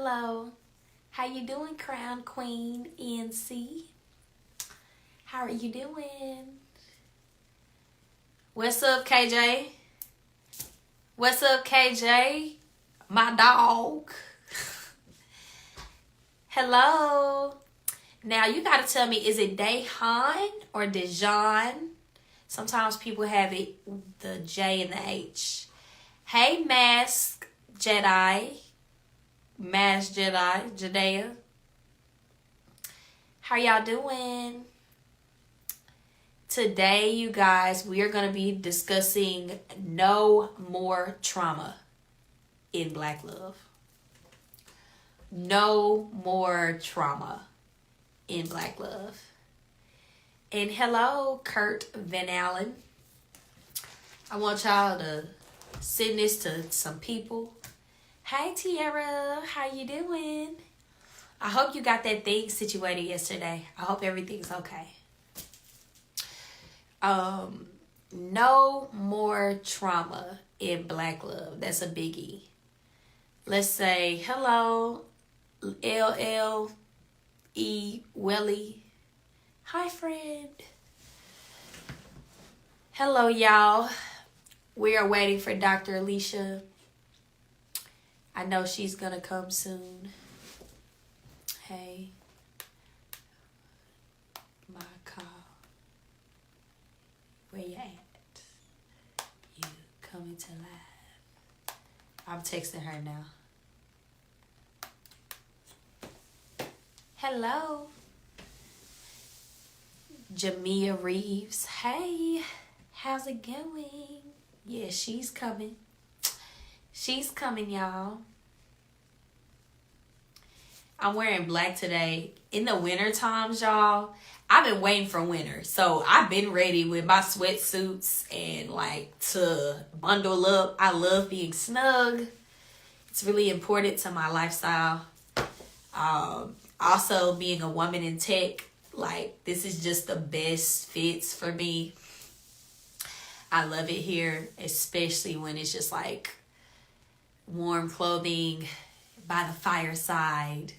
Hello. How you doing, Crown Queen NC? How are you doing? What's up, KJ? What's up, KJ? My dog. Hello. Now you gotta tell me, is it Dejan or Dejan? Sometimes people have it the J and the H. Hey, Mask Jedi. Mask Jedi. Judea. How y'all doing? Today, you guys, we are going to be discussing no more trauma in Black love. No more trauma in Black love. And hello, Kurt Van Allen. I want y'all to send this to some people. Hey, Tiara, how you doing? I hope you got that thing situated yesterday. I hope everything's okay. No more trauma in Black love. That's a biggie. Let's say hello, LLE Welly. Hi, friend. Hello, y'all. We are waiting for Dr. Alicia. I know she's gonna come soon. Hey, my call. Where you at? You coming to live? I'm texting her now. Hello. Jamia Reeves. Hey, how's it going? Yeah, she's coming. She's coming, y'all. I'm wearing black today. In the winter times, y'all, I've been waiting for winter. So I've been ready with my sweatsuits and like to bundle up. I love being snug. It's really important to my lifestyle. Also being a woman in tech, like this is just the best fits for me. I love it here, especially when it's just like warm clothing by the fireside.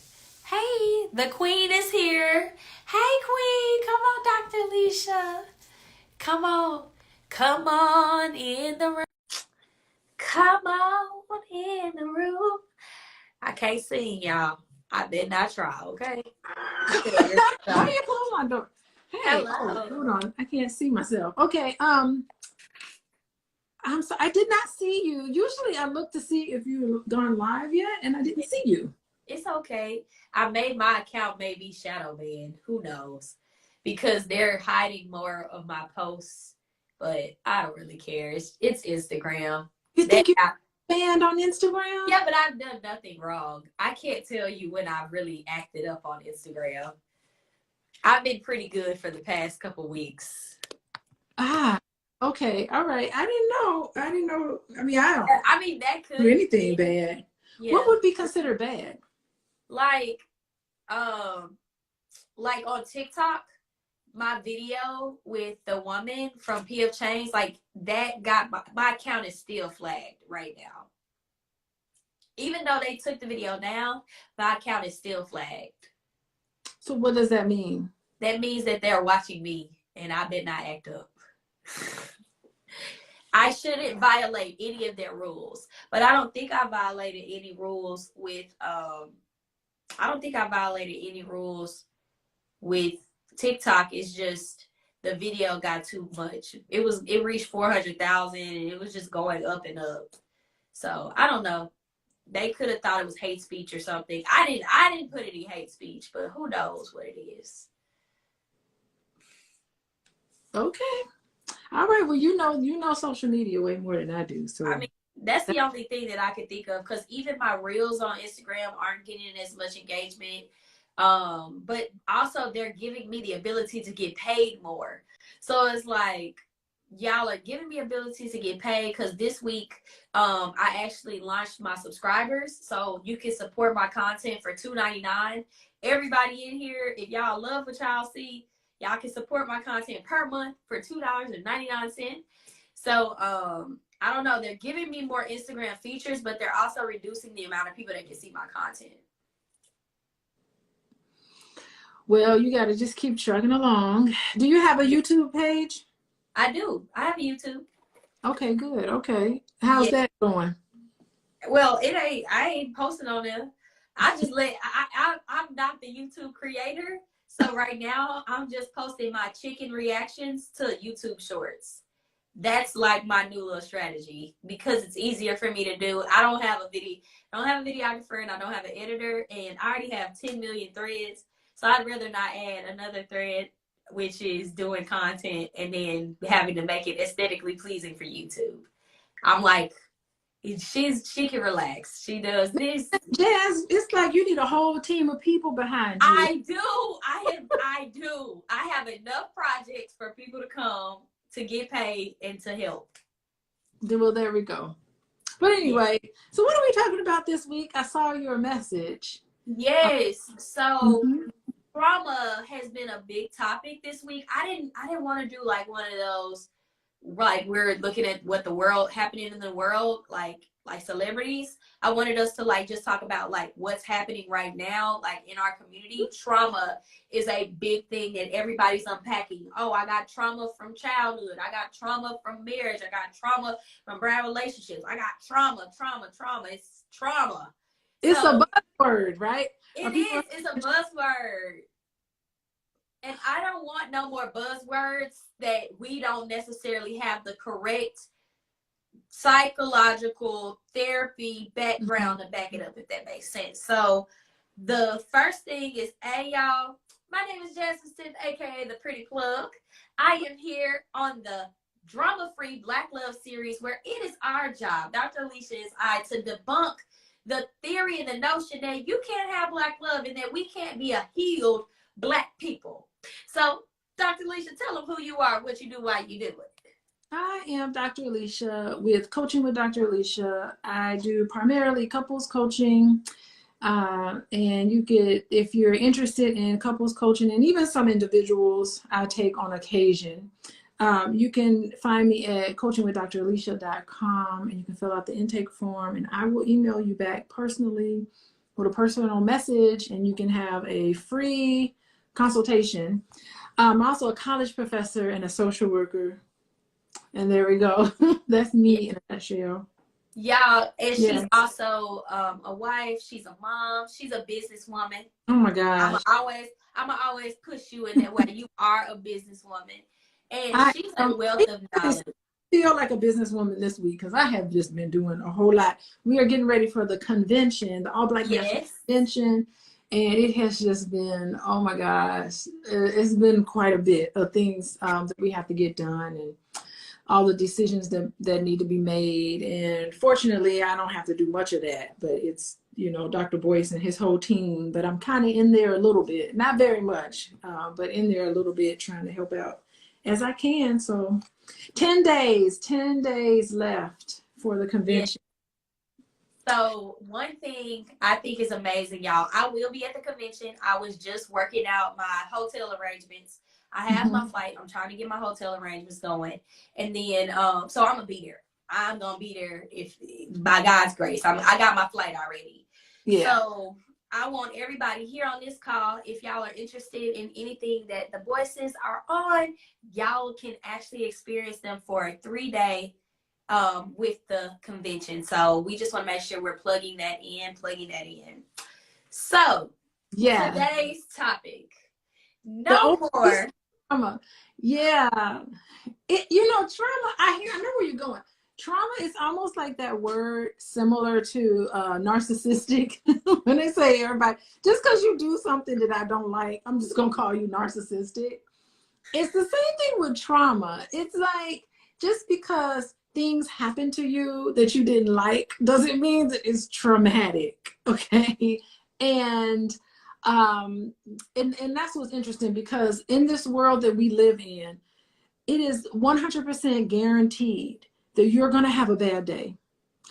Hey, the queen is here. Hey, queen. Come on, Dr. Alicia. Come on. Come on in the room. Come on in the room. I can't sing, y'all. I did not try, okay? Why you close my door? Hey, Hello. hold on. I can't see myself. Okay, I'm so I did not see you. Usually I look to see if you've gone live yet, and I didn't see you. It's okay. I made my account maybe shadow banned. Who knows? Because they're hiding more of my posts, but I don't really care. It's Instagram. You think you're banned on Instagram? Yeah, but I've done nothing wrong. I can't tell you when I really acted up on Instagram. I've been pretty good for the past couple weeks. Okay. All right. I didn't know. I mean, That could do anything bad. Yeah. What would be considered bad? Like on TikTok, my video with the woman from PF Change, like that got my account is still flagged right now. Even though they took the video down, my account is still flagged. So what does that mean? That means that they're watching me and I did not act up. I shouldn't violate any of their rules, but I don't think I violated any rules with TikTok. It's just the video got too much. It reached 400,000 and it was just going up and up. So I don't know. They could have thought it was hate speech or something. I didn't put any hate speech, but who knows what it is. Okay. All right. Well, you know social media way more than I do. So I mean, that's the only thing that I could think of, because even my reels on Instagram aren't getting as much engagement. But also they're giving me the ability to get paid more. So it's like y'all are giving me ability to get paid, because this week I actually launched my subscribers, so you can support my content for $2.99. Everybody in here, if y'all love what y'all see, y'all can support my content per month for $2.99. So I don't know, they're giving me more Instagram features, but they're also reducing the amount of people that can see my content. Well, you got to just keep trucking along. Do you have a YouTube page? I do. I have a YouTube. Okay, good. Okay. How's Yeah. that going? Well, it ain't. I ain't posting on there. I just let. I'm not the YouTube creator, so right now I'm just posting my chicken reactions to YouTube Shorts. That's like my new little strategy because it's easier for me to do. I don't have a video. I don't have a videographer and I don't have an editor, and I already have 10 million threads. So I'd rather not add another thread, which is doing content and then having to make it aesthetically pleasing for YouTube. I'm like, she can relax. She does this. Jazz, it's like you need a whole team of people behind you. I do. I do. I have enough projects for people to come to get paid and to help. Well, there we go. But anyway, so what are we talking about this week? I saw your message. Yes. So trauma has been a big topic this week. I didn't want to do like one of those, like we're looking at what the world happening in the world, like celebrities. I wanted us to like just talk about like what's happening right now, like in our community. Trauma is a big thing that everybody's unpacking. Oh, I got trauma from childhood. I got trauma from marriage. I got trauma from bad relationships. I got trauma. It's trauma. It's a buzzword, right? It is. It's a buzzword. And I don't want no more buzzwords that we don't necessarily have the correct psychological therapy background to back it up, if that makes sense. So the first thing is, hey y'all, my name is Jasmine Smith, aka the Pretty Plug. I am here on the drama-free Black Love series, where it is our job, Dr. Alicia is I, to debunk the theory and the notion that you can't have Black love and that we can't be a healed Black people. So, Dr. Alicia, tell them who you are, what you do, why you do it. I am Dr. Alicia with Coaching with Dr. Alicia. I do primarily couples coaching. And you get, if you're interested in couples coaching and even some individuals I take on occasion, you can find me at coachingwithdralicia.com, and you can fill out the intake form and I will email you back personally with a personal message, and you can have a free consultation. I'm also a college professor and a social worker. And there we go. That's me in a nutshell. Y'all, and she's also a wife. She's a mom. She's a businesswoman. Oh my gosh. I'm always push you in that way. You are a businesswoman, and she's a wealth of knowledge. I feel like a businesswoman this week because I have just been doing a whole lot. We are getting ready for the convention, the All Black National Convention, and it has just been, oh my gosh, it's been quite a bit of things that we have to get done, and all the decisions that need to be made. And fortunately, I don't have to do much of that, but it's, you know, Dr. Boyce and his whole team, but I'm kind of in there a little bit, not very much, but in there a little bit, trying to help out as I can. So 10 days left for the convention. So one thing I think is amazing, y'all, I will be at the convention. I was just working out my hotel arrangements. I have my flight. I'm trying to get my hotel arrangements going. And then, so I'm going to be there. I'm going to be there if by God's grace. I got my flight already. Yeah. So I want everybody here on this call, if y'all are interested in anything that the Boyces are on, y'all can actually experience them for a 3-day with the convention. So we just want to make sure we're plugging that in. So today's topic, no more trauma. Yeah. Trauma, I know where you're going. Trauma is almost like that word similar to narcissistic. When they say everybody, just because you do something that I don't like, I'm just going to call you narcissistic. It's the same thing with trauma. It's like, just because things happen to you that you didn't like doesn't mean that it's traumatic. Okay. And that's what's interesting, because in this world that we live in, it is 100% guaranteed that you're going to have a bad day,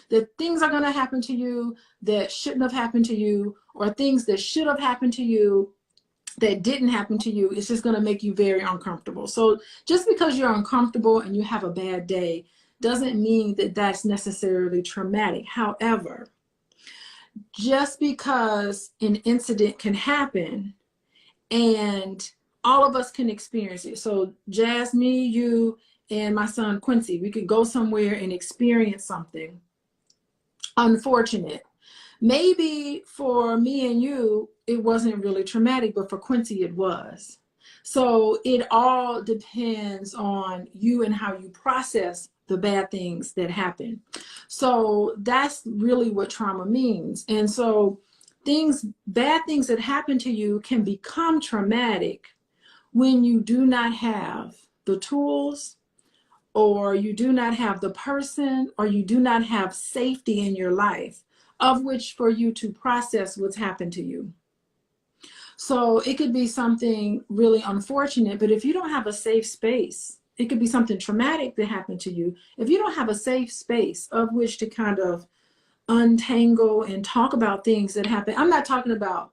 that things are going to happen to you that shouldn't have happened to you, or things that should have happened to you that didn't happen to you. It's just going to make you very uncomfortable. So just because you're uncomfortable and you have a bad day doesn't mean that that's necessarily traumatic. However, just because an incident can happen And all of us can experience it. So Jazz, me, you, and my son Quincy, we could go somewhere and experience something unfortunate. Maybe for me and you, it wasn't really traumatic, but for Quincy, it was. So it all depends on you and how you process the bad things that happen. So that's really what trauma means. And so bad things that happen to you can become traumatic when you do not have the tools, or you do not have the person, or you do not have safety in your life of which for you to process what's happened to you. So it could be something really unfortunate, but if you don't have a safe space, it could be something traumatic that happened to you. If you don't have a safe space of which to kind of untangle and talk about things that happen, I'm not talking about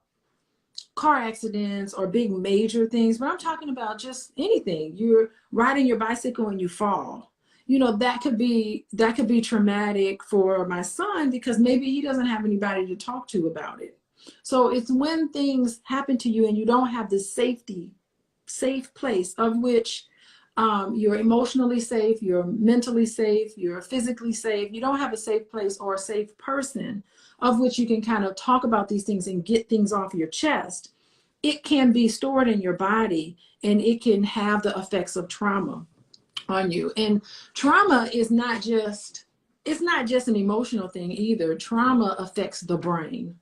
car accidents or big major things, but I'm talking about just anything. You're riding your bicycle and you fall. You know, that could be traumatic for my son because maybe he doesn't have anybody to talk to about it. So it's when things happen to you and you don't have this safe place of which you're emotionally safe, you're mentally safe, you're physically safe. You don't have a safe place or a safe person of which you can kind of talk about these things and get things off your chest. It can be stored in your body and it can have the effects of trauma on you. And trauma is not just an emotional thing either. Trauma affects the brain.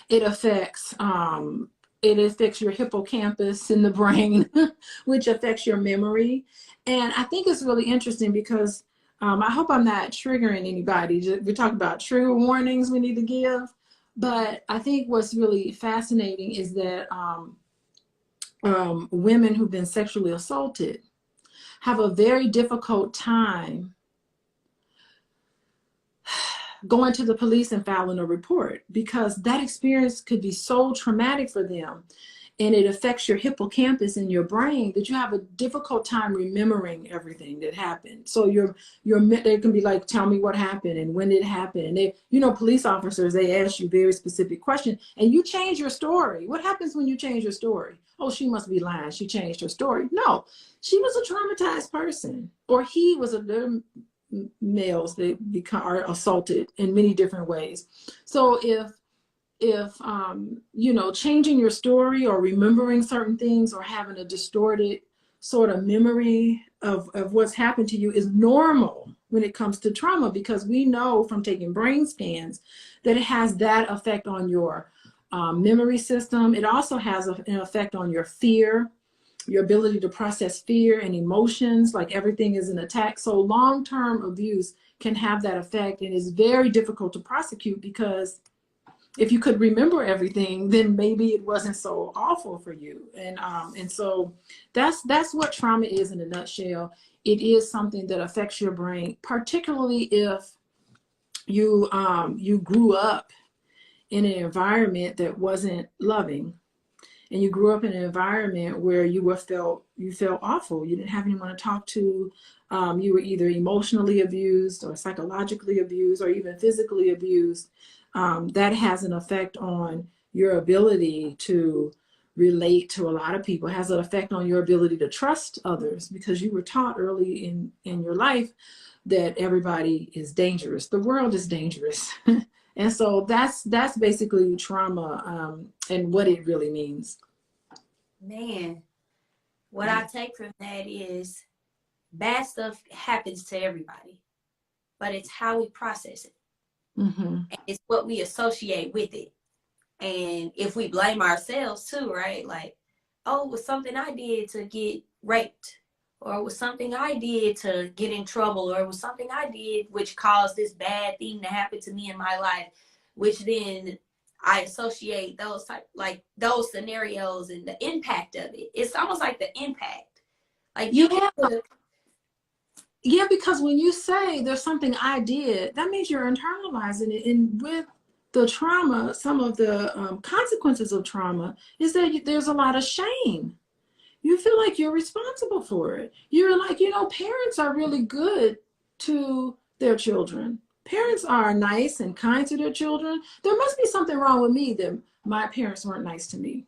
It affects your hippocampus in the brain, which affects your memory. And I think it's really interesting because I hope I'm not triggering anybody. We talk about trigger warnings we need to give. But I think what's really fascinating is that women who've been sexually assaulted have a very difficult time going to the police and filing a report because that experience could be so traumatic for them, and it affects your hippocampus in your brain that you have a difficult time remembering everything that happened. So they can be like, tell me what happened and when it happened. And they, police officers, they ask you very specific questions and you change your story. What happens when you change your story? Oh, she must be lying. She changed her story. No, she was a traumatized person, or he was males that are assaulted in many different ways. So if changing your story or remembering certain things or having a distorted sort of memory of what's happened to you is normal when it comes to trauma, because we know from taking brain scans that it has that effect on your memory system. It also has an effect on your fear, your ability to process fear and emotions, like everything is an attack. So long-term abuse can have that effect, and it's very difficult to prosecute because if you could remember everything, then maybe it wasn't so awful for you. And so that's what trauma is in a nutshell. It is something that affects your brain, particularly if you grew up in an environment that wasn't loving. And you grew up in an environment where you felt awful. You didn't have anyone to talk to. You were either emotionally abused or psychologically abused or even physically abused. That has an effect on your ability to relate to a lot of people. It has an effect on your ability to trust others because you were taught early in your life that everybody is dangerous. The world is dangerous. And so that's basically trauma and what it really means. Man, what I take from that is bad stuff happens to everybody, but it's how we process it. Mm-hmm. And it's what we associate with it. And if we blame ourselves too, right? Like, oh, it was something I did to get raped, or it was something I did to get in trouble, or it was something I did which caused this bad thing to happen to me in my life, which then I associate those scenarios and the impact of it. It's almost like the impact. Like yeah, because when you say there's something I did, that means you're internalizing it. And with the trauma, some of the consequences of trauma is that there's a lot of shame. You feel like you're responsible for it. You're like, parents are really good to their children. Parents are nice and kind to their children. There must be something wrong with me that my parents weren't nice to me.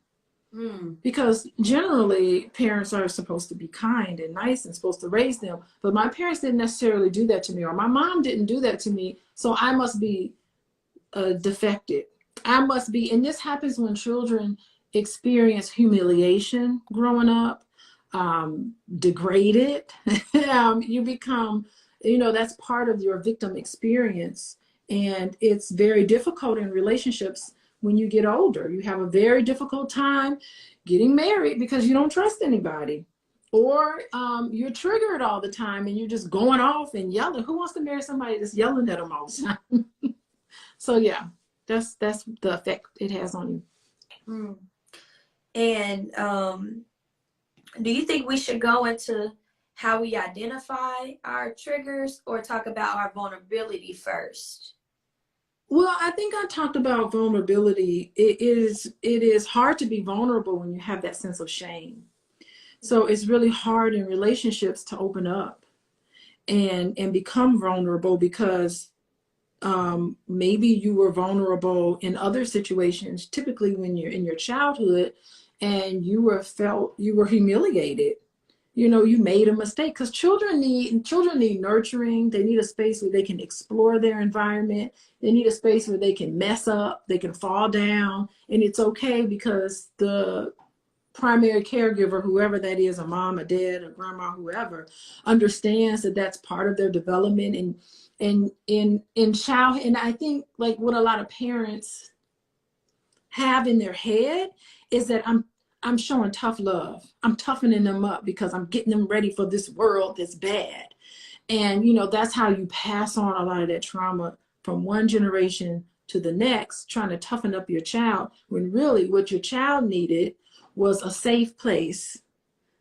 Because generally parents are supposed to be kind and nice and supposed to raise them. But my parents didn't necessarily do that to me, or my mom didn't do that to me. So I must be defected. I must be, and this happens when children experience humiliation growing up, degraded. You become, that's part of your victim experience. And it's very difficult in relationships when you get older. You have a very difficult time getting married because you don't trust anybody. Or you're triggered all the time and you're just going off and yelling. Who wants to marry somebody that's yelling at them all the time? So yeah, that's the effect it has on you. And do you think we should go into how we identify our triggers or talk about our vulnerability first? Well, I think I talked about vulnerability. It is hard to be vulnerable when you have that sense of shame. So it's really hard in relationships to open up and become vulnerable because maybe you were vulnerable in other situations, typically when you're in your childhood and you were humiliated. You made a mistake, because children need nurturing. They need a space where they can explore their environment. They need a space where they can mess up, they can fall down, and it's okay because the primary caregiver, whoever that is, a mom, a dad, a grandma, whoever, understands that that's part of their development. And in child, and I think like what a lot of parents have in their head is that I'm showing tough love. I'm toughening them up because I'm getting them ready for this world that's bad. And, that's how you pass on a lot of that trauma from one generation to the next, trying to toughen up your child, when really what your child needed was a safe place,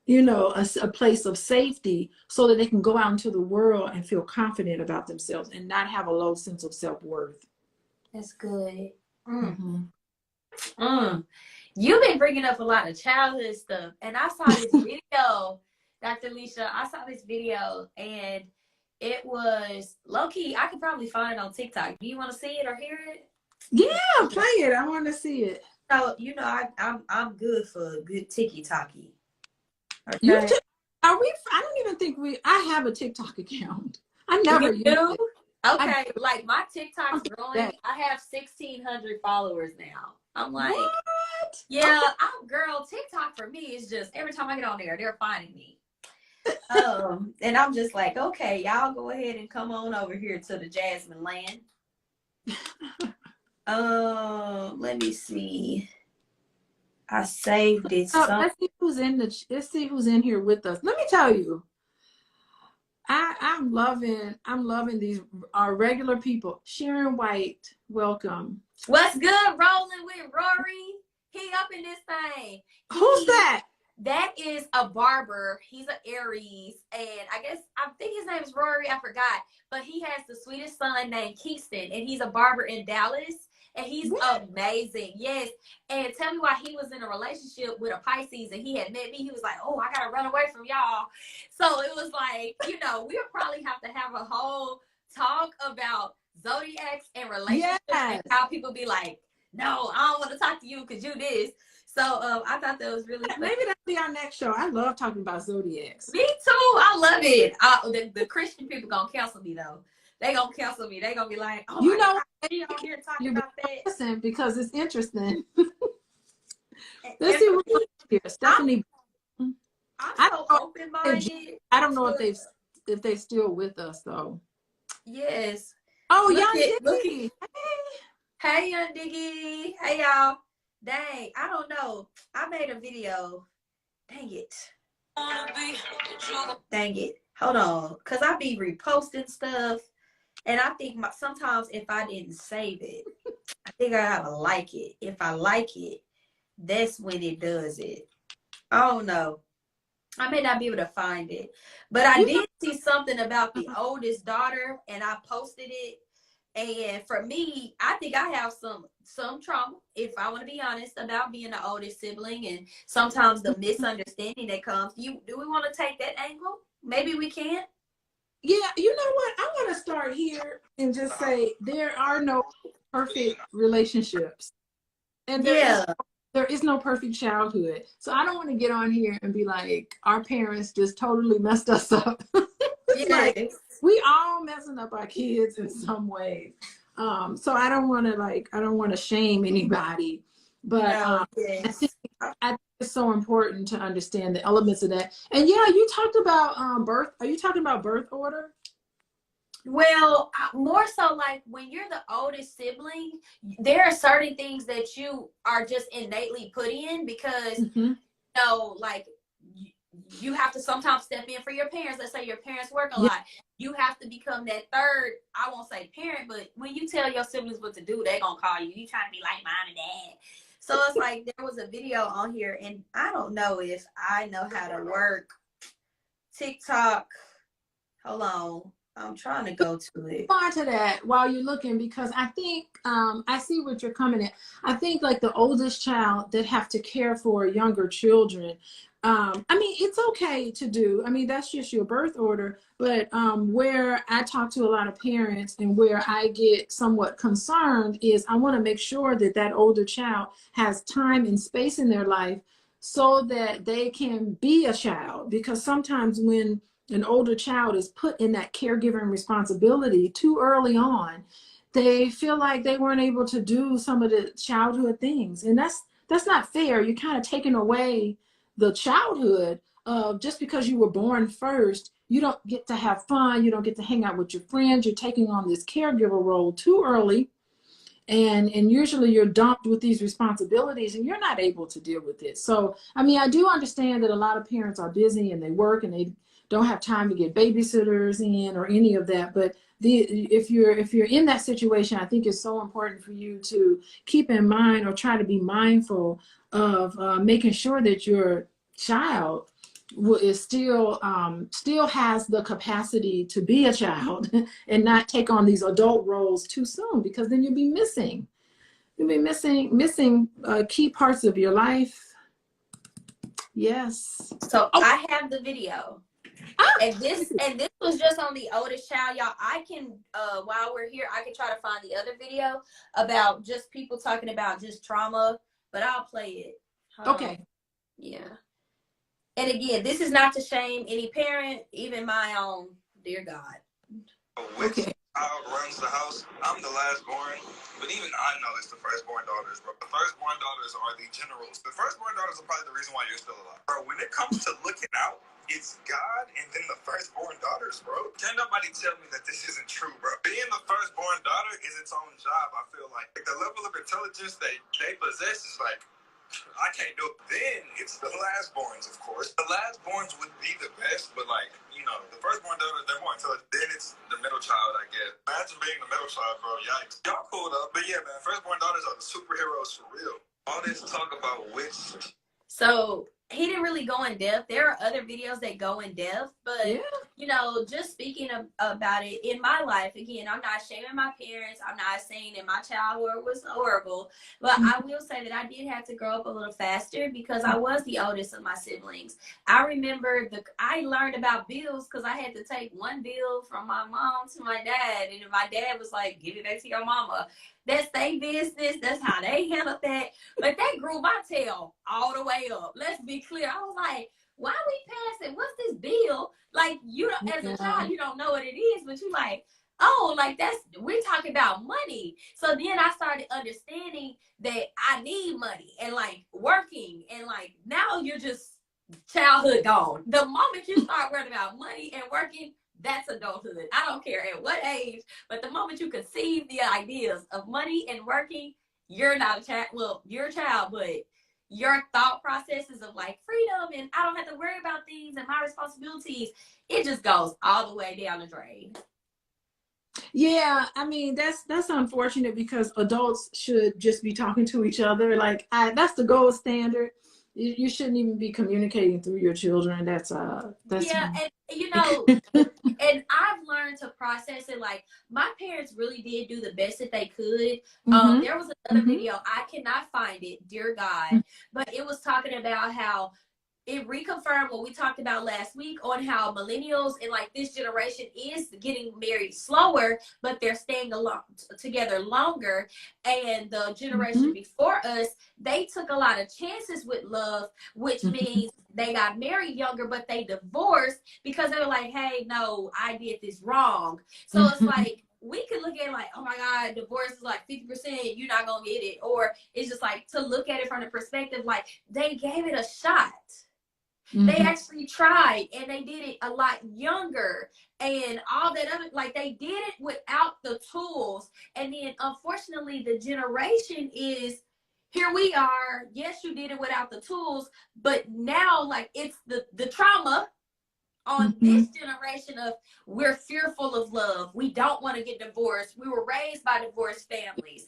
a place of safety so that they can go out into the world and feel confident about themselves and not have a low sense of self-worth. That's good. You've been bringing up a lot of childhood stuff, and I saw this video, Dr. Alicia. I saw this video, and it was low-key. I could probably find it on TikTok. Do you want to see it or hear it? Yeah, play it. I want to see it. So I'm good for a good tiki-talkie. Okay. I don't even think I have a TikTok account. I never used it. Okay, like my TikTok's growing. I have 1,600 followers now. I'm like, what? Yeah, girl, TikTok for me is just every time I get on there, they're finding me. And I'm just like, okay, y'all go ahead and come on over here to the Jasmine land. Let me see. I saved it. Let's see who's in here with us. Let me tell you, I'm loving these our regular people. Sharon White, welcome. What's good? Rolling with Rory. He up in this thing. Who's that? That is a barber. He's an Aries, and I think his name is Rory. I forgot, but he has the sweetest son named Keyston, and he's a barber in Dallas. And he's amazing. Yes. And tell me why he was in a relationship with a Pisces and he had met me. He was like, oh, I got to run away from y'all. So it was like, we'll probably have to have a whole talk about zodiacs and relationships and how people be like, no, I don't want to talk to you because you this. So I thought that was really fun. Maybe that'll be our next show. I love talking about zodiacs. Me too. I love it. The Christian people going to cancel me though. They gonna cancel me. They gonna be like, oh, you on here talking about that. Listen, because it's interesting. Let's see what's here. Stephanie. I'm so open-minded. I don't know if they still with us though. Yes. Oh, Young Diggy. Hey, Young Diggy. Hey, y'all. Dang, I don't know. I made a video. Dang it. Dang it. Hold on, cause I be reposting stuff. And I think sometimes if I didn't save it, I think I gotta like it. If I like it, that's when it does it. I don't know. I may not be able to find it. But I did see something about the oldest daughter, and I posted it. And for me, I think I have some trauma, if I want to be honest, about being the oldest sibling and sometimes the misunderstanding that comes. Do we want to take that angle? Maybe we can. Yeah, you know what? I want to start here and just say there are no perfect relationships. And there is no perfect childhood. So I don't want to get on here and be like, our parents just totally messed us up. It's like, we all messing up our kids in some ways. So I don't want to shame anybody, but I think it's so important to understand the elements of that. And yeah, you talked about birth. Are you talking about birth order? Well, more so like when you're the oldest sibling, there are certain things that you are just innately put in because, you know, like you have to sometimes step in for your parents. Let's say your parents work a lot. You have to become that third, I won't say parent, but when you tell your siblings what to do, they're going to call you. You trying to be like mom and dad. So it's like there was a video on here, and I don't know if I know how to work TikTok. Hold on. I'm trying to go to it. On to that while you're looking, because I think I see what you're coming at. I think like the oldest child that have to care for younger children. I mean, it's okay to do. I mean, that's just your birth order. But where I talk to a lot of parents and where I get somewhat concerned is I want to make sure that that older child has time and space in their life so that they can be a child. Because sometimes when an older child is put in that caregiving responsibility too early on, they feel like they weren't able to do some of the childhood things. And that's not fair. You're kind of taking away the childhood of just because you were born first. You don't get to have fun. You don't get to hang out with your friends. You're taking on this caregiver role too early. And usually you're dumped with these responsibilities and you're not able to deal with it. So, I mean, I do understand that a lot of parents are busy and they work and they don't have time to get babysitters in or any of that. But if you're in that situation, I think it's so important for you to keep in mind or try to be mindful of making sure that your child is still has the capacity to be a child and not take on these adult roles too soon, because then you'll be missing key parts of your life. Yes. So I have the video. And this was just on the oldest child, y'all. I can while we're here, I can try to find the other video about just people talking about just trauma, but I'll play it. Okay. Yeah. And again, this is not to shame any parent, even my own, dear God. Which child runs the house? I'm the last born, but even I know it's the firstborn daughters, bro. The firstborn daughters are the generals. The firstborn daughters are probably the reason why you're still alive. Bro, when it comes to looking out, it's God and then the firstborn daughters, bro. Can't nobody tell me that this isn't true, bro. Being the firstborn daughter is its own job, I feel like. The level of intelligence they possess is like, I can't do it. Then it's the lastborns, of course. The lastborns would be the best, but like, you know, the firstborn daughters, they're more intelligent. Then it's the middle child, I guess. Imagine being the middle child, bro. Yikes. Y'all cool though. But yeah, man, firstborn daughters are the superheroes for real. All this talk about which. So he didn't really go in depth. There are other videos that go in depth, but you know, just speaking about it in my life, again, I'm not shaming my parents. I'm not saying that my childhood was horrible, but I will say that I did have to grow up a little faster because I was the oldest of my siblings. I remember I learned about bills because I had to take one bill from my mom to my dad, and my dad was like, "Give it back to your mama." That's their business. That's how they handled that. But that grew my tail all the way up. Let's be clear. I was like, why we passing? What's this bill? Like, you don't, as a child, you don't know what it is, but you like, oh, like we're talking about money. So then I started understanding that I need money and like working, and like now you're just childhood gone. The moment you start worrying about money and working, that's adulthood. I don't care at what age, but the moment you conceive the ideas of money and working, you're not a child. Well, you're a child, but your thought processes of like freedom and I don't have to worry about things and my responsibilities, it just goes all the way down the drain. Yeah, I mean, that's unfortunate because adults should just be talking to each other. Like, that's the gold standard. You shouldn't even be communicating through your children. That's yeah, and you know, and I've learned to process it. Like, my parents really did do the best that they could. There was another video, I cannot find it, dear God, but it was talking about how it reconfirmed what we talked about last week on how millennials and like this generation is getting married slower, but they're staying together longer. And the generation before us, they took a lot of chances with love, which means they got married younger, but they divorced because they were like, hey, no, I did this wrong. So it's like, we could look at it like, oh my God, divorce is like 50%, you're not gonna get it. Or it's just like to look at it from the perspective, like they gave it a shot. They actually tried, and they did it a lot younger and all that other, like they did it without the tools. And then unfortunately the generation is, here we are, yes, you did it without the tools, but now like it's the trauma on this generation of, we're fearful of love, we don't want to get divorced, we were raised by divorced families.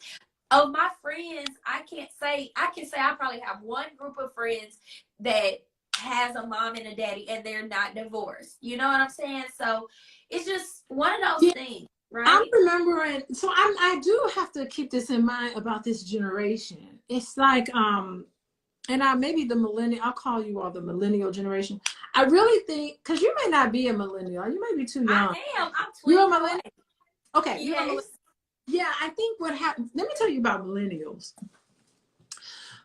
Of my friends, I can say I probably have one group of friends that has a mom and a daddy and they're not divorced. You know what I'm saying? So it's just one of those things, right? I'm remembering, so I do have to keep this in mind about this generation. It's like, and maybe the millennial, I'll call you all the millennial generation. I really think, because you may not be a millennial, you may be too young. I am. I'm 20. You're a millennial? Okay. Yes. Yeah, I think what happened, let me tell you about millennials.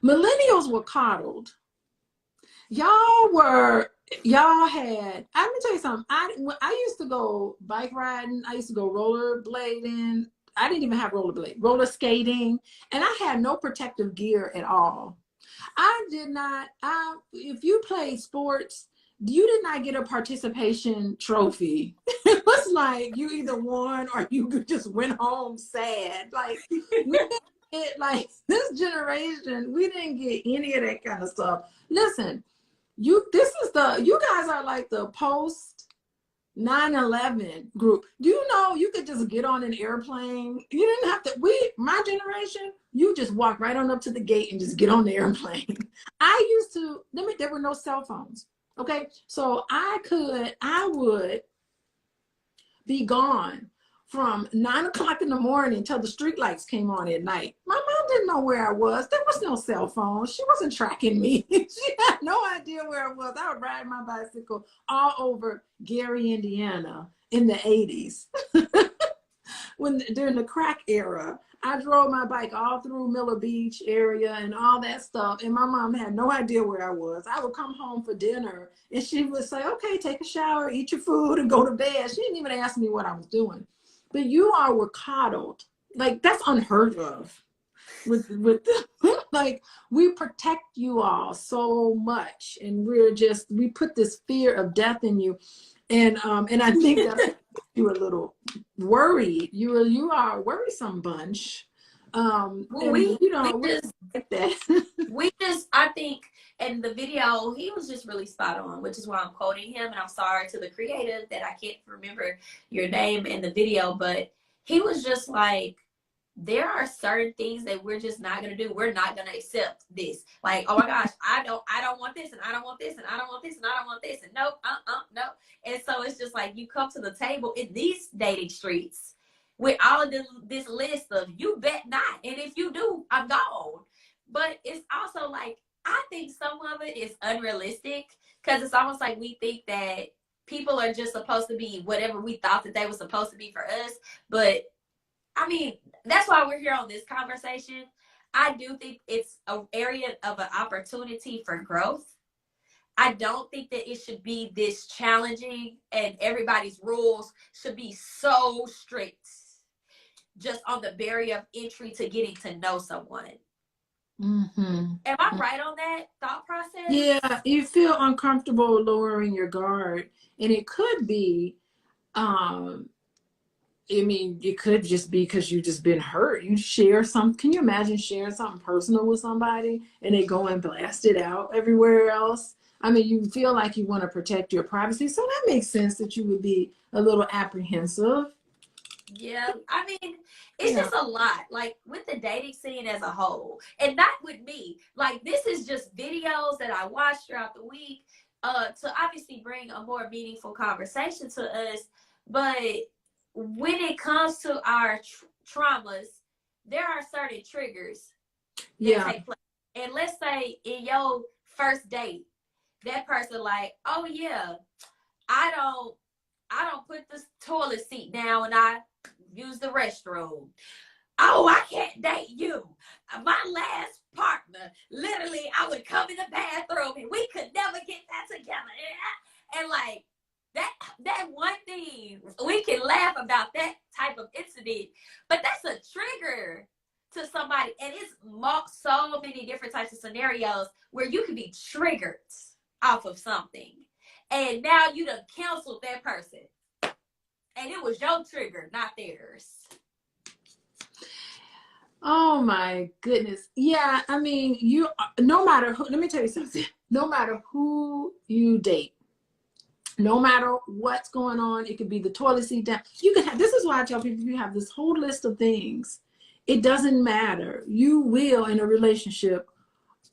Millennials were coddled. Y'all had, let me tell you something. I used to go bike riding. I used to go roller blading. I didn't even have roller skating. And I had no protective gear at all. If you played sports, you did not get a participation trophy. It was like you either won or you just went home sad. Like, this generation, we didn't get any of that kind of stuff. Listen, you guys are like the post 9/11 group. Do you know you could just get on an airplane? You didn't have to, my generation, you just walk right on up to the gate and just get on the airplane. There were no cell phones. Okay. So I would be gone from 9 o'clock in the morning till the street lights came on at night. My mom didn't know where I was. There was no cell phone. She wasn't tracking me. She had no idea where I was. I would ride my bicycle all over Gary, Indiana in the 80s. During the crack era, I drove my bike all through Miller Beach area and all that stuff. And my mom had no idea where I was. I would come home for dinner and she would say, okay, take a shower, eat your food, and go to bed. She didn't even ask me what I was doing. But you all were coddled. Like, that's unheard of. Like, we protect you all so much, and we put this fear of death in you, and I think that you were a little worried. You are a worrisome bunch. I think in the video, he was just really spot on, which is why I'm quoting him. And I'm sorry to the creative that I can't remember your name in the video, but he was just like, there are certain things that we're just not going to do. We're not going to accept this. Like, oh my gosh, I don't want this, and I don't want this, and I don't want this, and I don't want this, and nope, no. And so it's just like, you come to the table in these dating streets with all of this list of, you bet not. And if you do, I'm gone. But it's also like, I think some of it is unrealistic, because it's almost like we think that people are just supposed to be whatever we thought that they were supposed to be for us. But I mean, that's why we're here on this conversation. I do think it's an area of an opportunity for growth. I don't think that it should be this challenging and everybody's rules should be so strict just on the barrier of entry to getting to know someone. Am I right on that thought process? Yeah, you feel uncomfortable lowering your guard, and it could be, it could just be because you just been hurt. You share something. Can you imagine sharing something personal with somebody and they go and blast it out everywhere else? I mean, you feel like you want to protect your privacy, so that makes sense that you would be a little apprehensive. Yeah, I mean, it's just a lot, like with the dating scene as a whole, and not with me. Like, this is just videos that I watch throughout the week to obviously bring a more meaningful conversation to us. But when it comes to our traumas, there are certain triggers that take place. And let's say in your first date, that person like, oh yeah, I don't put the toilet seat down when I use the restroom. Oh, I can't date you. My last partner, literally, I would come in the bathroom and we could never get that together. And like that one thing, we can laugh about that type of incident, but that's a trigger to somebody. And it's so many different types of scenarios where you can be triggered off of something. And now you done counseled that person. And it was your trigger, not theirs. Oh my goodness. Yeah, I mean, no matter who, let me tell you something. No matter who you date, no matter what's going on, it could be the toilet seat down. You can have, this is why I tell people, you have this whole list of things. It doesn't matter. You will, in a relationship,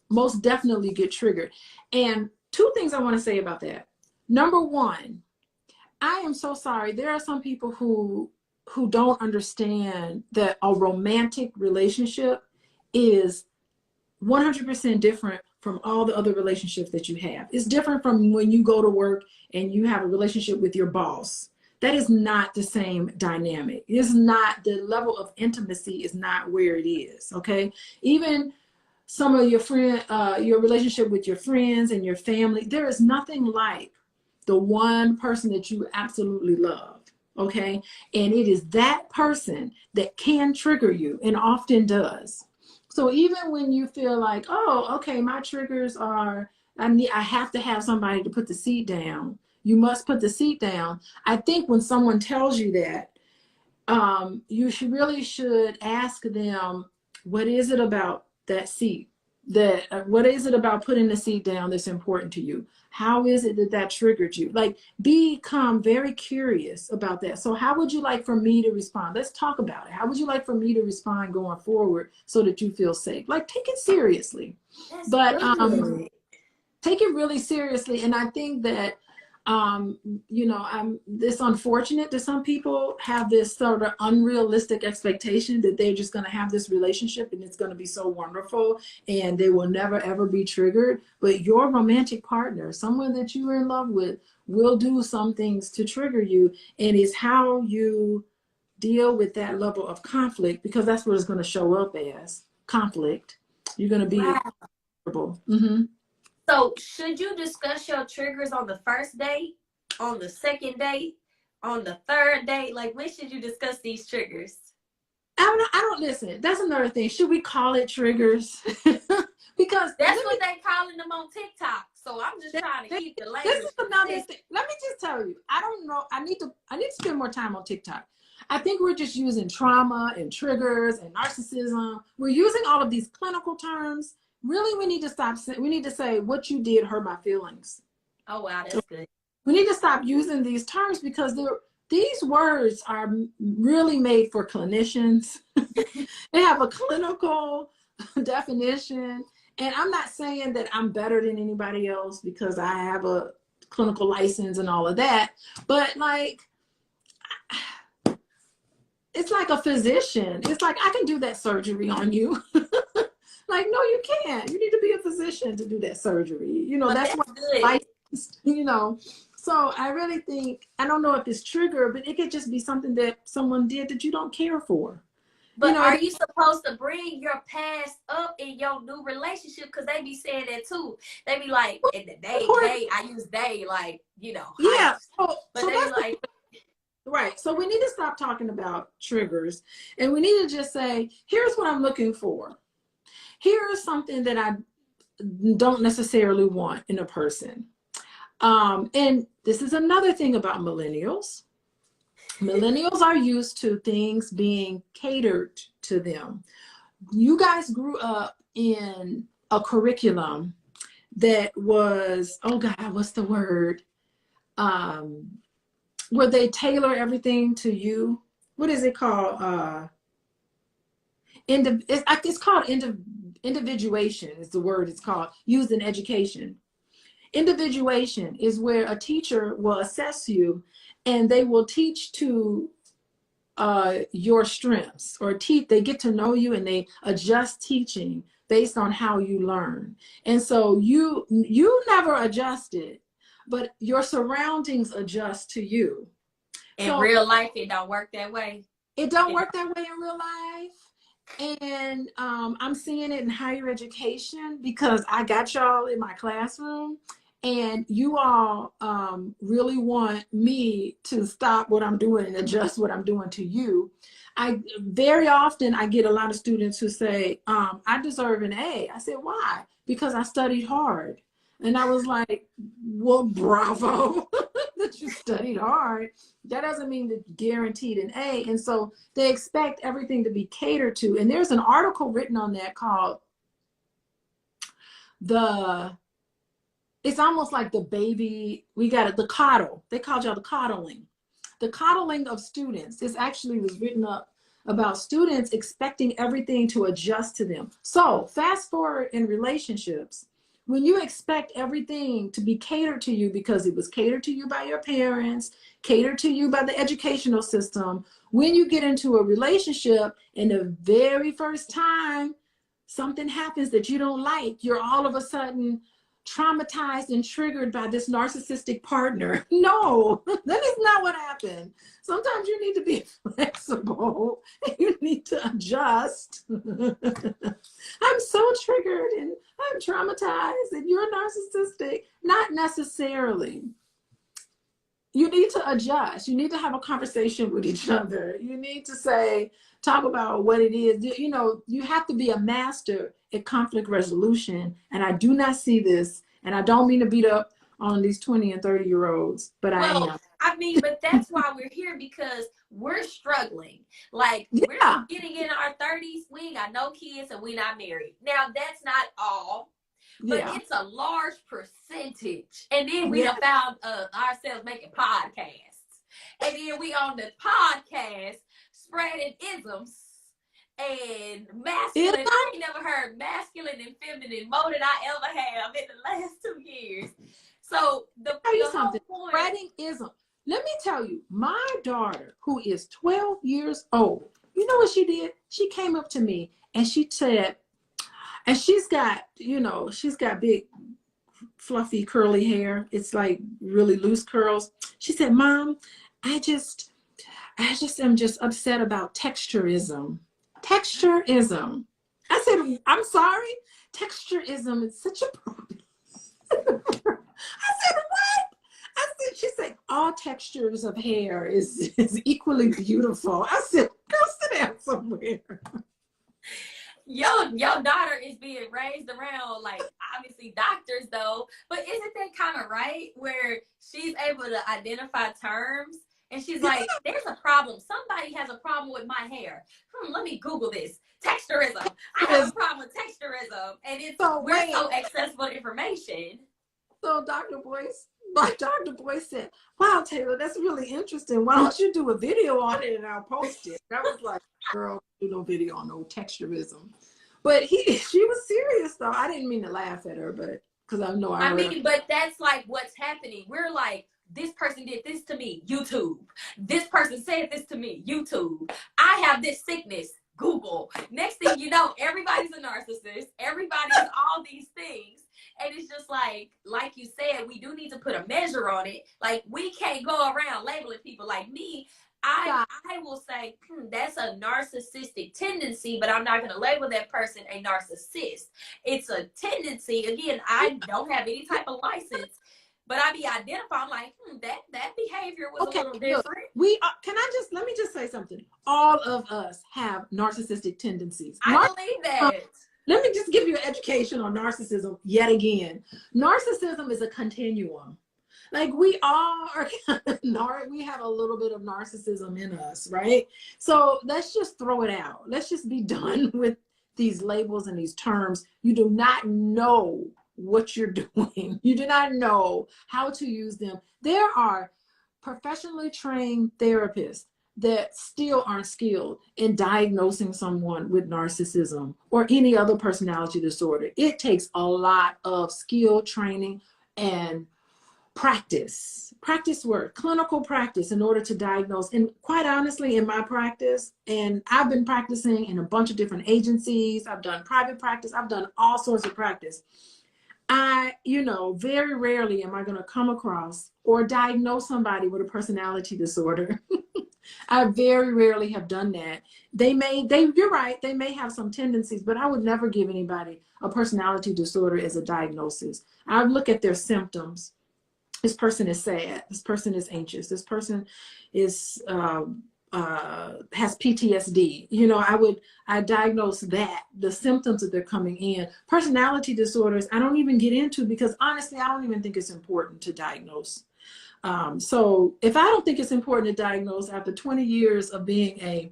most definitely get triggered. And two things I want to say about that. Number one, I am so sorry. There are some people who don't understand that a romantic relationship is 100% different from all the other relationships that you have. It's different from when you go to work and you have a relationship with your boss. That is not the same dynamic. It's not, the level of intimacy is not where it is, okay? Even some of your relationship with your friends and your family, there is nothing like the one person that you absolutely love, okay? And it is that person that can trigger you and often does. So even when you feel like, oh, okay, my triggers are, I have to have somebody to put the seat down. You must put the seat down. I think when someone tells you that, you should ask them, what is it about that seat? What is it about putting the seat down that's important to you? How is it that triggered you? Like, become very curious about that. So how would you like for me to respond? Let's talk about it. How would you like for me to respond going forward so that you feel safe? Like, take it seriously. That's but good. Take it really seriously. And I think that it's unfortunate that some people have this sort of unrealistic expectation that they're just going to have this relationship and it's going to be so wonderful and they will never ever be triggered. But your romantic partner, someone that you are in love with, will do some things to trigger you, and it's how you deal with that level of conflict, because that's what it's going to show up as conflict. You're going to be uncomfortable. Mm-hmm. So should you discuss your triggers on the first date, on the second date, on the third date? Like, when should you discuss these triggers? I don't listen. That's another thing. Should we call it triggers? Because that's what they calling them on TikTok. So I'm just trying to keep the language. This is another thing. Let me just tell you. I don't know. I need to spend more time on TikTok. I think we're just using trauma and triggers and narcissism. We're using all of these clinical terms. Really, we need to stop. We need to say, what you did hurt my feelings. Oh, wow, that's good. We need to stop using these terms because these words are really made for clinicians. They have a clinical definition. And I'm not saying that I'm better than anybody else because I have a clinical license and all of that. But like, it's like a physician. It's like, I can do that surgery on you. Like, no, you can't. You need to be a physician to do that surgery. You know, that's what licensed, you know. So I really think, I don't know if it's trigger, but it could just be something that someone did that you don't care for. But are you supposed to bring your past up in your new relationship? Because they be saying that too. They be like, in the they, I use they, like, you know. Yeah. But they be like. Right. So we need to stop talking about triggers. And we need to just say, here's what I'm looking for. Here is something that I don't necessarily want in a person. And this is another thing about millennials. Millennials are used to things being catered to them. You guys grew up in a curriculum that was, oh God, what's the word? Where they tailor everything to you. What is it called? It's called individuation is the word it's called, used in education. Individuation is where a teacher will assess you and they will teach to your strengths, or they get to know you and they adjust teaching based on how you learn. And so you never adjusted, but your surroundings adjust to you. In real life, it don't work that way. It don't work that way in real life. And I'm seeing it in higher education because I got y'all in my classroom, and you all really want me to stop what I'm doing and adjust what I'm doing to you. Very often I get a lot of students who say, I deserve an A. I said, why? Because I studied hard. And I was like, well, bravo that you studied hard. That doesn't mean that you're guaranteed an A. And so they expect everything to be catered to. And there's an article written on that called it's almost like the baby, the coddle. They called y'all the coddling. The coddling of students. This actually was written up about students expecting everything to adjust to them. So fast forward in relationships, when you expect everything to be catered to you because it was catered to you by your parents, catered to you by the educational system, when you get into a relationship and the very first time something happens that you don't like, you're all of a sudden traumatized and triggered by this narcissistic partner. No, that is not what happened. Sometimes you need to be flexible and you need to adjust. I'm so triggered and I'm traumatized and you're narcissistic. Not necessarily. You need to adjust. You need to have a conversation with each other. You need to talk about what it is. You know, you have to be a master at conflict resolution. And I do not see this, and I don't mean to beat up on these 20 and 30-year-olds, but I am. I mean, but that's why we're here, because we're struggling. Like, we're getting in our 30s. We ain't got no kids and we're not married. Now, that's not all, but it's a large percentage. And then we have found ourselves making podcasts. And then we on the podcast spreading isms and masculine. I ain't never heard masculine and feminine more than I ever have in the last 2 years. So the whole point, spreading ism. Let me tell you, my daughter, who is 12 years old, you know what she did? She came up to me and she said, and she's got big, fluffy, curly hair. It's like really loose curls. She said, Mom, I just am just upset about texturism. Texturism. I said, I'm sorry? Texturism is such a problem. I said, what? She said, all textures of hair is equally beautiful. I said, go sit down somewhere. Your daughter is being raised around, like, obviously doctors though, but isn't that kind of right, where she's able to identify terms and she's like, there's a problem. Somebody has a problem with my hair. Let me Google this. Texturism. I have a problem with texturism. And we're so accessible to information. So Dr. Boyce said, wow, Taylor, that's really interesting. Why don't you do a video on it and I'll post it? I was like, girl, do no video on no texturism. But she was serious though. I didn't mean to laugh at her, but because I know but that's like what's happening. We're like, this person did this to me, YouTube. This person said this to me, YouTube. I have this sickness, Google. Next thing you know, everybody's a narcissist. Everybody's all these things. And it's just like you said, we do need to put a measure on it. Like, we can't go around labeling people. Like me, I will say, that's a narcissistic tendency, but I'm not going to label that person a narcissist. It's a tendency. Again, I don't have any type of license, but I be identifying like, that behavior was a little different. Let me just say something. All of us have narcissistic tendencies. I believe that. Let me just give you an education on narcissism yet again. Narcissism is a continuum. Like, we all we have a little bit of narcissism in us, right? So let's just throw it out. Let's just be done with these labels and these terms. You do not know what you're doing. You do not know how to use them. There are professionally trained therapists that still aren't skilled in diagnosing someone with narcissism or any other personality disorder. It takes a lot of skill training and practice work, clinical practice in order to diagnose. And quite honestly, in my practice, and I've been practicing in a bunch of different agencies, I've done private practice, I've done all sorts of practice. Very rarely am I going to come across or diagnose somebody with a personality disorder. I very rarely have done that. You're right, they may have some tendencies, but I would never give anybody a personality disorder as a diagnosis. I would look at their symptoms. This person is sad. This person is anxious. This person is has PTSD. I diagnose the symptoms that they're coming in. Personality disorders, I don't even get into, because honestly, I don't even think it's important to diagnose. So if I don't think it's important to diagnose after 20 years of being a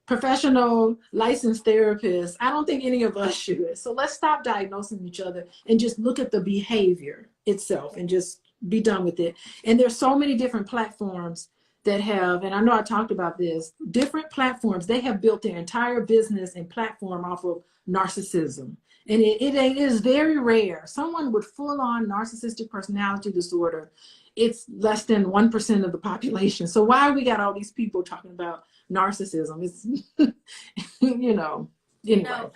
professional licensed therapist, I don't think any of us should. So let's stop diagnosing each other and just look at the behavior itself and just be done with it. And there's so many different platforms that have, and I know I talked about this, different platforms, they have built their entire business and platform off of narcissism. And it is very rare. Someone with full-on narcissistic personality disorder, it's less than 1% of the population. So why we got all these people talking about narcissism? It's, anyway.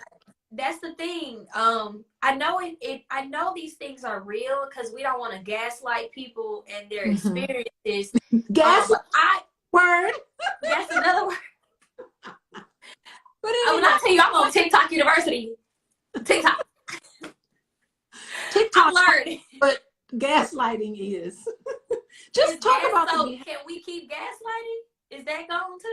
That's the thing. I know these things are real, because we don't want to gaslight people and their experiences. Gaslight. Word. That's another word. But I will not tell you, I'm on TikTok University. TikTok. TikTok learned. But gaslighting is. Just talk about can we keep gaslighting? Is that going to?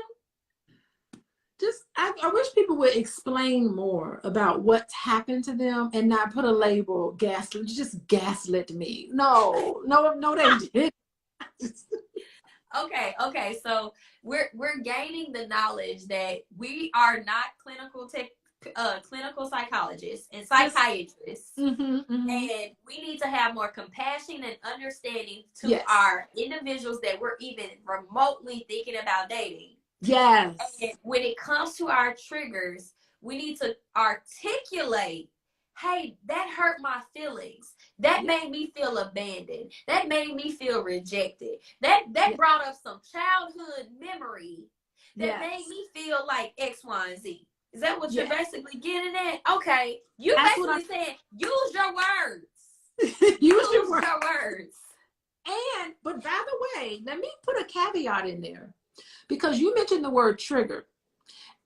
I wish people would explain more about what's happened to them and not put a label gaslit. Just gaslit me. No, they didn't. Okay. So we're gaining the knowledge that we are not clinical psychologists and psychiatrists, and we need to have more compassion and understanding to our individuals that we're even remotely thinking about dating. Yes. And when it comes to our triggers, we need to articulate, hey, that hurt my feelings. That made me feel abandoned. That made me feel rejected. That brought up some childhood memory that made me feel like X, Y, and Z. Is that what you're basically getting at? Okay. You basically said, use your words. use your words. But by the way, let me put a caveat in there, because you mentioned the word trigger.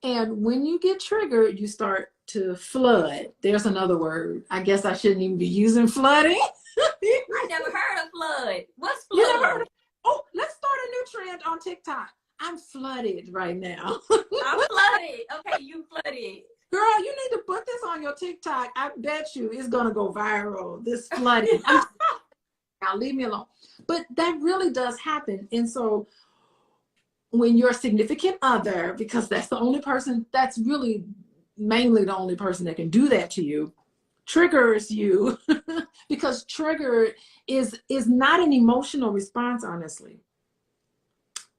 And when you get triggered, you start to flood. There's another word. I guess I shouldn't even be using flooding. I never heard of flood. What's flood? You never heard of? Oh, let's start a new trend on TikTok. I'm flooded right now. I'm flooded. Okay, you flooded. Girl, you need to put this on your TikTok. I bet you it's going to go viral. This flooding. Now leave me alone. But that really does happen. And so when your significant other, because that's the only person, that's really mainly the only person that can do that to you, triggers you, because trigger is not an emotional response, honestly.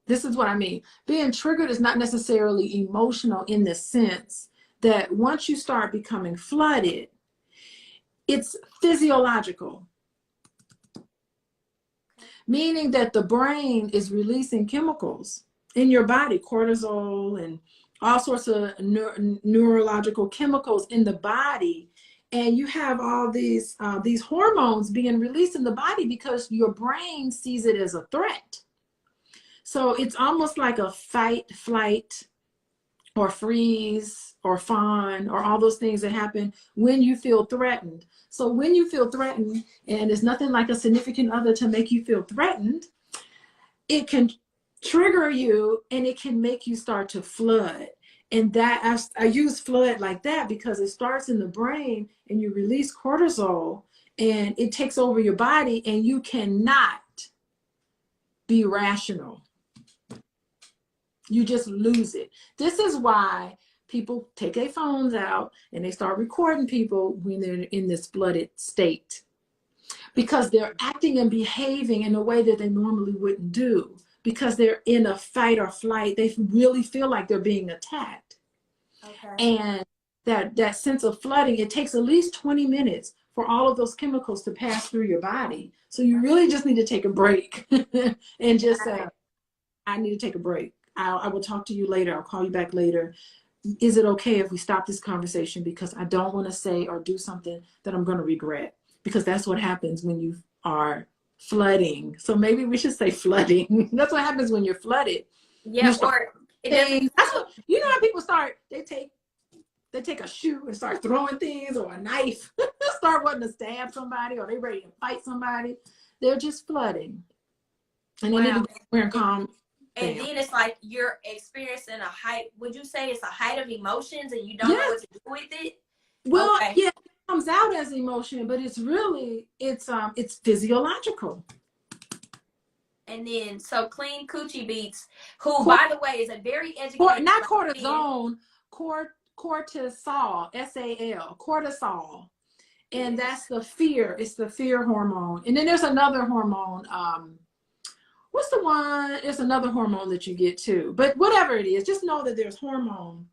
This is what I mean. Being triggered is not necessarily emotional in the sense that once you start becoming flooded, it's physiological. Meaning that the brain is releasing chemicals in your body, cortisol and all sorts of neurological chemicals in the body. And you have all these hormones being released in the body because your brain sees it as a threat. So it's almost like a fight, flight, or freeze, or fawn, or all those things that happen when you feel threatened. So when you feel threatened, and there's nothing like a significant other to make you feel threatened, it can trigger you and it can make you start to flood. And that I use flood like that because it starts in the brain and you release cortisol and it takes over your body and you cannot be rational. You just lose it. This is why people take their phones out and they start recording people when they're in this flooded state, because they're acting and behaving in a way that they normally wouldn't do, because they're in a fight or flight. They really feel like they're being attacked. Okay. And that sense of flooding, it takes at least 20 minutes for all of those chemicals to pass through your body. So you really just need to take a break and just say, I need to take a break. I will talk to you later. I'll call you back later. Is it okay if we stop this conversation because I don't want to say or do something that I'm going to regret? Because that's what happens when you are flooding. So maybe we should say flooding. That's what happens when you're flooded. Yeah, or that's what, you know how people start, they take a shoe and start throwing things, or a knife, start wanting to stab somebody, or they ready to fight somebody. They're just flooding. And they need to be wearing calm. And then it's like you're experiencing a height. Would you say it's a height of emotions and you don't know what to do with it? Well, yeah, it comes out as emotion, but it's really, it's physiological. And then, so Clean Coochie Beats, who, by the way, is a very educated... Not cortisone, cortisol, S-A-L, cortisol. And that's the fear. It's the fear hormone. And then there's another hormone. What's the one? There's another hormone that you get too. But whatever it is, just know that there's hormones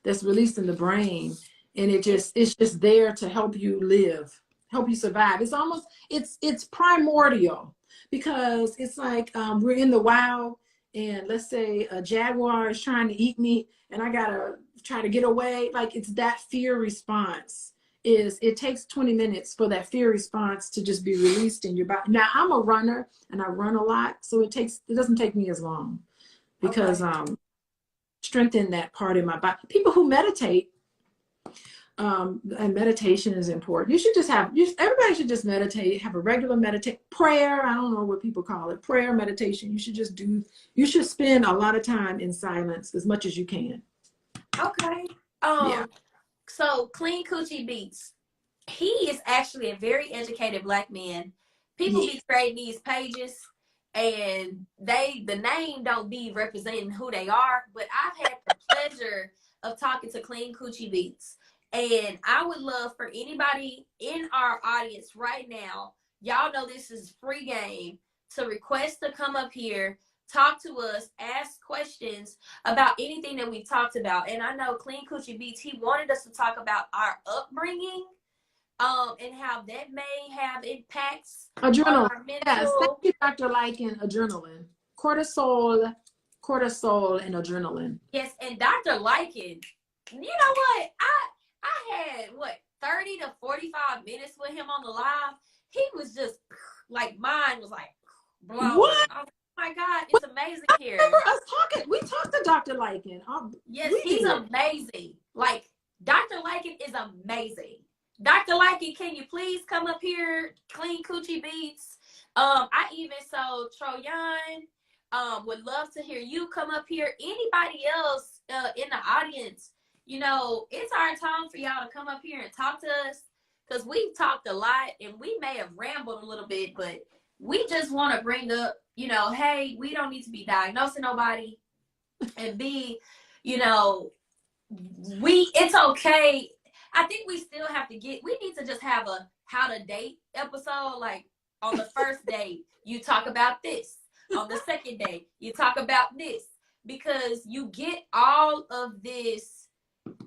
that's released in the brain. And it's just there to help you live, help you survive. It's almost, it's primordial, because it's like we're in the wild, and let's say a jaguar is trying to eat me and I gotta try to get away. Like, it's that fear response. It takes 20 minutes for that fear response to just be released in your body. Now, I'm a runner and I run a lot, so it doesn't take me as long, because strengthen that part in my body. People who meditate, and meditation is important. You should just everybody should just meditate, have a regular prayer. I don't know what people call it, prayer, meditation. You should spend a lot of time in silence, as much as you can. Okay. So Clean Coochie Beats, he is actually a very educated Black man. People be creating these pages, and the name don't be representing who they are, but I've had the pleasure of talking to Clean Coochie Beats. And I would love for anybody in our audience right now, y'all know this is free game, to request to come up here, talk to us, ask questions about anything that we've talked about. And I know Clean Coochie Beats, he wanted us to talk about our upbringing, and how that may have impacts adrenaline on our mental. Yes, thank you, Dr. Lycan. Adrenaline, cortisol, and adrenaline. Yes, and Dr. Lycan, you know what? I had 30 to 45 minutes with him on the live. He was just like, mine was like blown. What? Oh my God, it's amazing here. I remember us talking. We talked to Dr. Lycan. Yes, he's amazing. Like, Dr. Lycan is amazing. Dr. Lycan, can you please come up here? Clean Coochie Beats. I even Troyan would love to hear you come up here. Anybody else in the audience? You know, it's our time for y'all to come up here and talk to us, because we've talked a lot and we may have rambled a little bit, but we just want to bring up, you know, hey, we don't need to be diagnosing nobody, and it's okay. I think we still have to we need to just have a how to date episode. Like, on the first date, you talk about this. On the second date, you talk about this, because you get all of this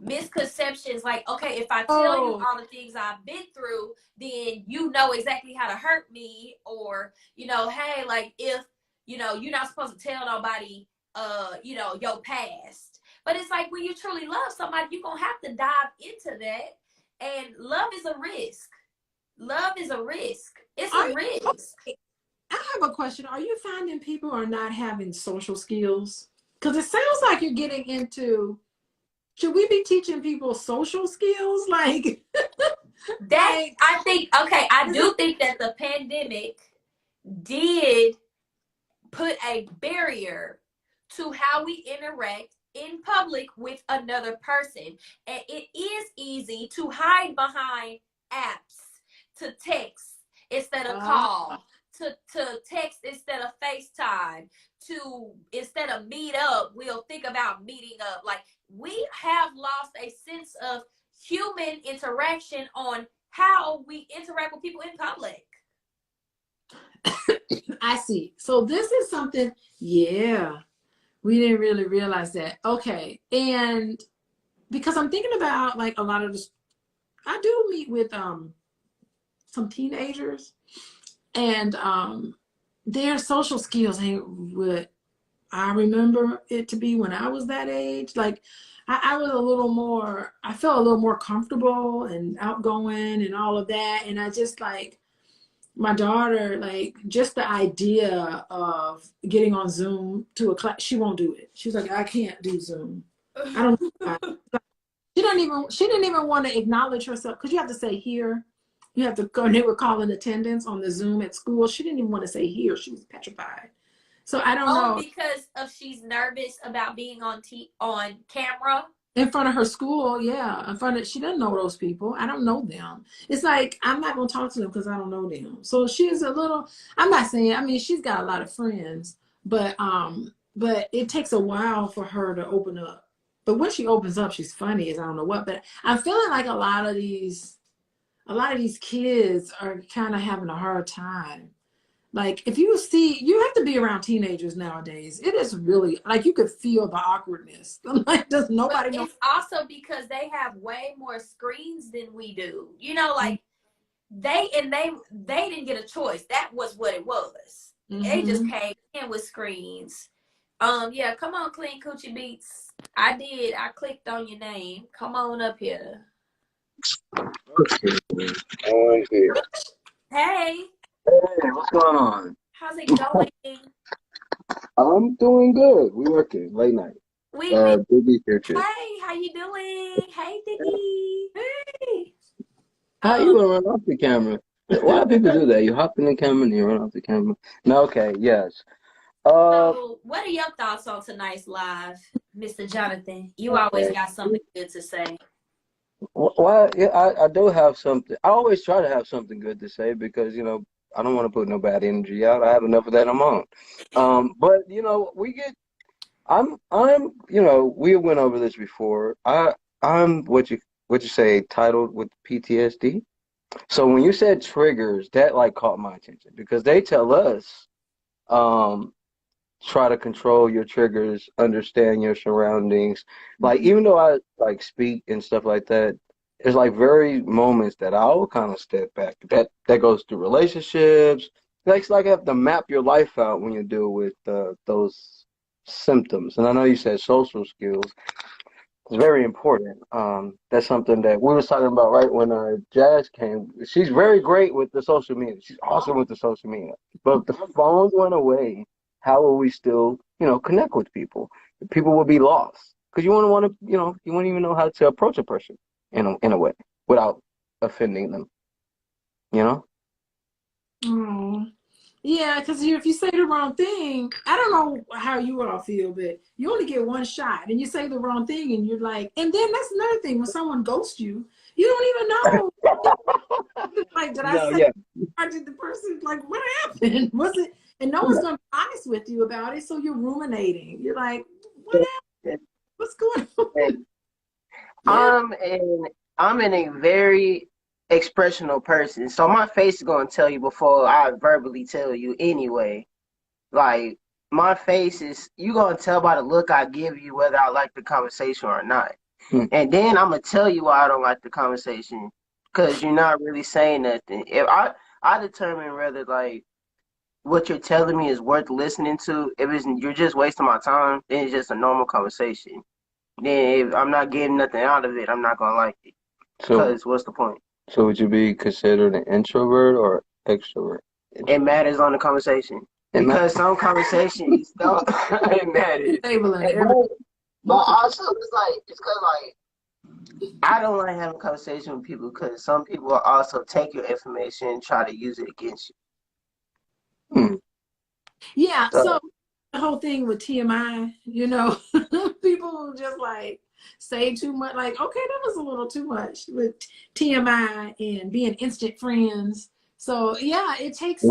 misconceptions. Like, okay, if I tell you all the things I've been through, then you know exactly how to hurt me. Or, hey, like, if, you're not supposed to tell nobody, your past. But it's like, when you truly love somebody, you're going to have to dive into that. And love is a risk. Love is a risk. It's a risk. I have a question. Are you finding people are not having social skills? Because it sounds like you're getting into, should we be teaching people social skills? Like that, I do think that the pandemic did put a barrier to how we interact in public with another person. And it is easy to hide behind apps, to text instead of call, to text instead of FaceTime, to instead of meet up, we'll think about meeting up. Like, we have lost a sense of human interaction on how we interact with people in public. I see. So this is something, we didn't really realize that. Okay. And because I'm thinking about, like, a lot of the I do meet with some teenagers, and their social skills ain't what I remember it to be when I was that age. Like I was a little more, I felt a little more comfortable and outgoing and all of that. And I just like my daughter, like just the idea of getting on Zoom to a class, she won't do it. She's like, I can't do Zoom. I don't know. She didn't even want to acknowledge herself because you have to say here. You have to go, and they were calling attendance on the Zoom at school. She didn't even want to say here. She was petrified. So I don't know. Because of she's nervous about being on camera In front of her school, yeah. In front of, she doesn't know those people. I don't know them. It's like I'm not gonna talk to them because I don't know them. So she's a little. I'm not saying. I mean, she's got a lot of friends, but it takes a while for her to open up. But when she opens up, she's funny as I don't know what. But I'm feeling like a lot of these kids are kind of having a hard time. Like if you see, you have to be around teenagers nowadays. It is really like you could feel the awkwardness. Like does nobody know? It's also because they have way more screens than we do. You know, like they didn't get a choice. That was what it was. They just came in with screens. Yeah, come on, Clean Coochie Beats. I did. I clicked on your name. Come on up here. Okay. On here. Hey. Hey, what's going on? How's it going? I'm doing good. We working late night. Biggie Future. Hey, how you doing? Hey, Diggy. Hey. How you gonna run off the camera? Why do people do that? You hop in the camera and you run off the camera. No, okay, yes. So, what are your thoughts on tonight's live, Mr. Jonathan? You always got something good to say. Well, yeah, I do have something. I always try to have something good to say because, you know, I don't want to put no bad energy out. I have enough of that on my own. But, you know, we went over this before. I'm what you say, titled with PTSD. So when you said triggers, that like caught my attention because they tell us, try to control your triggers, understand your surroundings. Like, even though I like speak and stuff like that, there's like very moments that I'll kind of step back. That goes through relationships. It's like you have to map your life out when you deal with those symptoms. And I know you said social skills. It's very important. That's something that we was talking about right when Jazz came. She's very great with the social media. She's awesome with the social media. But if the phones went away, how will we still, connect with people? People will be lost because you wouldn't even know how to approach a person in a way without offending them. Oh, yeah, because if you say the wrong thing, I don't know how you all feel, but you only get one shot and you say the wrong thing and you're like, and then that's another thing when someone ghosts you, you don't even know. Like, did I say, or did the person, like, what happened? Was it? And no one's going to be honest with you about it, so you're ruminating. You're like, what happened? What's going on? I'm in a very expressional person, so my face is going to tell you before I verbally tell you anyway. Like, my face is, you're going to tell by the look I give you whether I like the conversation or not. And then I'm going to tell you why I don't like the conversation, because you're not really saying nothing. If I determine whether, like, what you're telling me is worth listening to. If you're just wasting my time, then it's just a normal conversation. Then if I'm not getting nothing out of it, I'm not going to like it. Because what's the point? So would you be considered an introvert or extrovert? It matters on the conversation. Because some conversations don't. It matters. But also, it's because, like, I don't like having a conversation with people because some people will also take your information and try to use it against you. Yeah, so the whole thing with TMI, people will just like say too much, like, okay, that was a little too much with TMI and being instant friends. So yeah, it takes it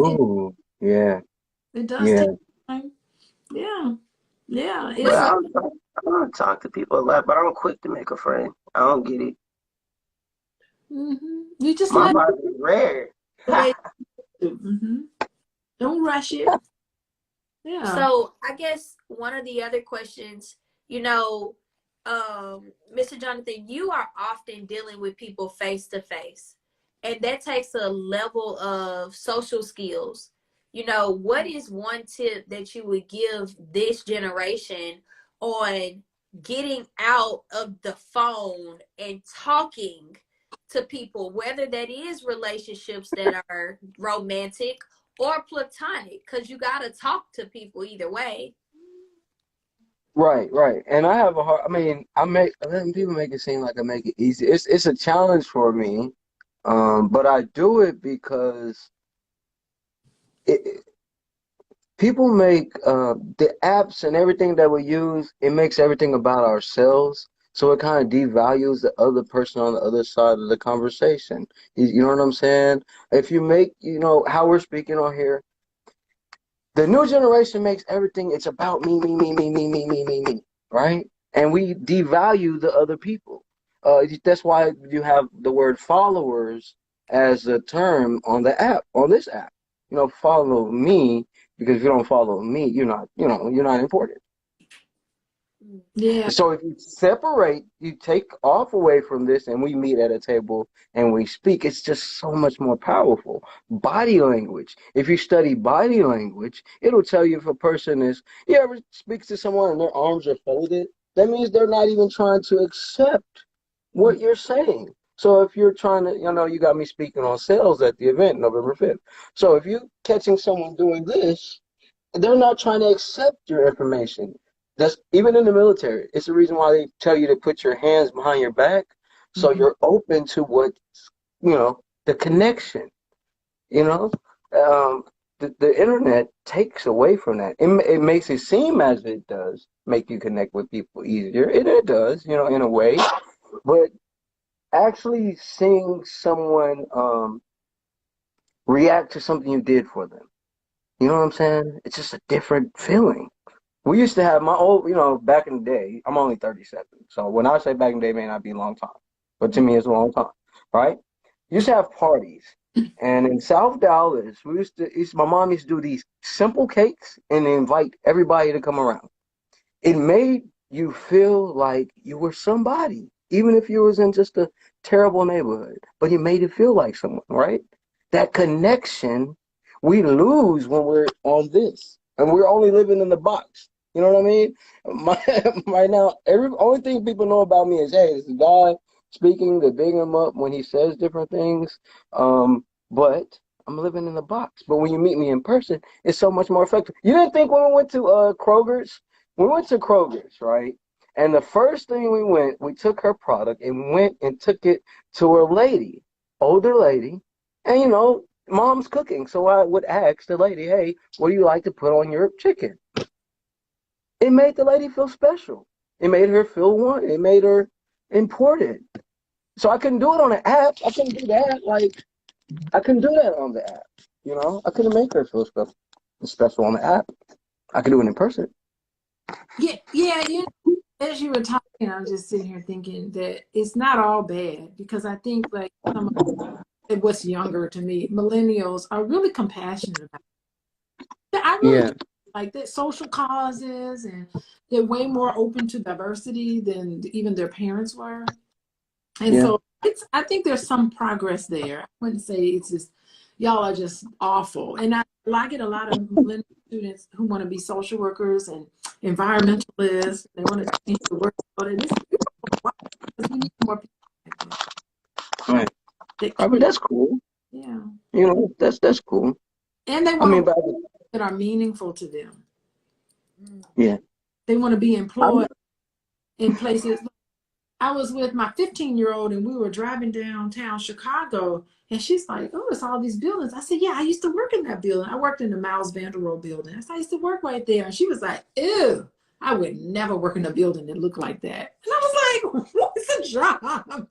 does take time. Yeah. I don't talk to people a lot, but I'm quick to make a friend. I don't get it. You just my body is rare. Don't rush it. Yeah. So I guess one of the other questions, Mr. Jonathan, you are often dealing with people face to face, and that takes a level of social skills. You know, what is one tip that you would give this generation on getting out of the phone and talking to people, whether that is relationships that are romantic or platonic? Because you got to talk to people either way. Right, right. And I have a hard, I mean, people make it seem like I make it easy. It's a challenge for me. But I do it because it, people make the apps and everything that we use, it makes everything about ourselves. So it kind of devalues the other person on the other side of the conversation. You know what I'm saying? If you make, how we're speaking on here, the new generation makes everything, it's about me, me, me, me, me, me, me, me, me, right? And we devalue the other people. That's why you have the word followers as a term on the app, on this app. Follow me, because if you don't follow me, you're not important. Yeah. So if you separate, you take off away from this and we meet at a table and we speak, it's just so much more powerful. Body language. If you study body language, it'll tell you if a person you ever speak to someone and their arms are folded, that means they're not even trying to accept what you're saying. So if you're trying to, you got me speaking on sales at the event, November 5th. So if you're catching someone doing this, they're not trying to accept your information. That's even in the military. It's the reason why they tell you to put your hands behind your back, so you're open to what, the connection. You know, the internet takes away from that. It makes it seem as it does make you connect with people easier. It does, in a way, but actually seeing someone react to something you did for them. You know what I'm saying? It's just a different feeling. We used to have my old, back in the day, I'm only 37. So when I say back in the day, it may not be a long time, but to me, it's a long time, right? Used to have parties. And in South Dallas, my mom used to do these simple cakes and invite everybody to come around. It made you feel like you were somebody, even if you was in just a terrible neighborhood, but it made it feel like someone, right? That connection we lose when we're on this, and we're only living in the box. You know what I mean? Right now, only thing people know about me is, hey, it's a guy speaking, they big him up when he says different things. But I'm living in the box. But when you meet me in person, it's so much more effective. You didn't think when we went to Kroger's? We went to Kroger's, right? And the first thing we took her product and went and took it to a lady, older lady, and mom's cooking. So I would ask the lady, hey, what do you like to put on your chicken? It made the lady feel special. It made her feel wanted. It made her important. So I couldn't do it on an app. I couldn't do that. I couldn't do that on the app. I couldn't make her feel special on the app. I could do it in person. Yeah. As you were talking, I'm just sitting here thinking that it's not all bad, because I think like some of what's younger to me, millennials are really compassionate about it. I really like that social causes, and they're way more open to diversity than even their parents were. And so I think there's some progress there. I wouldn't say it's just, y'all are just awful. And I get a lot of millennial students who want to be social workers and environmentalists. They want to change the world. And it's beautiful, because we need more people like that. Right. But that's cool. Yeah. That's cool. And they want that are meaningful to them. Yeah. They want to be employed in places. I was with my 15-year-old and we were driving downtown Chicago, and she's like, oh, it's all these buildings. I said, yeah, I used to work in that building. I worked in the Miles Vanderroel building. I said, I used to work right there. And she was like, ew, I would never work in a building that looked like that. And I was like, what's a job?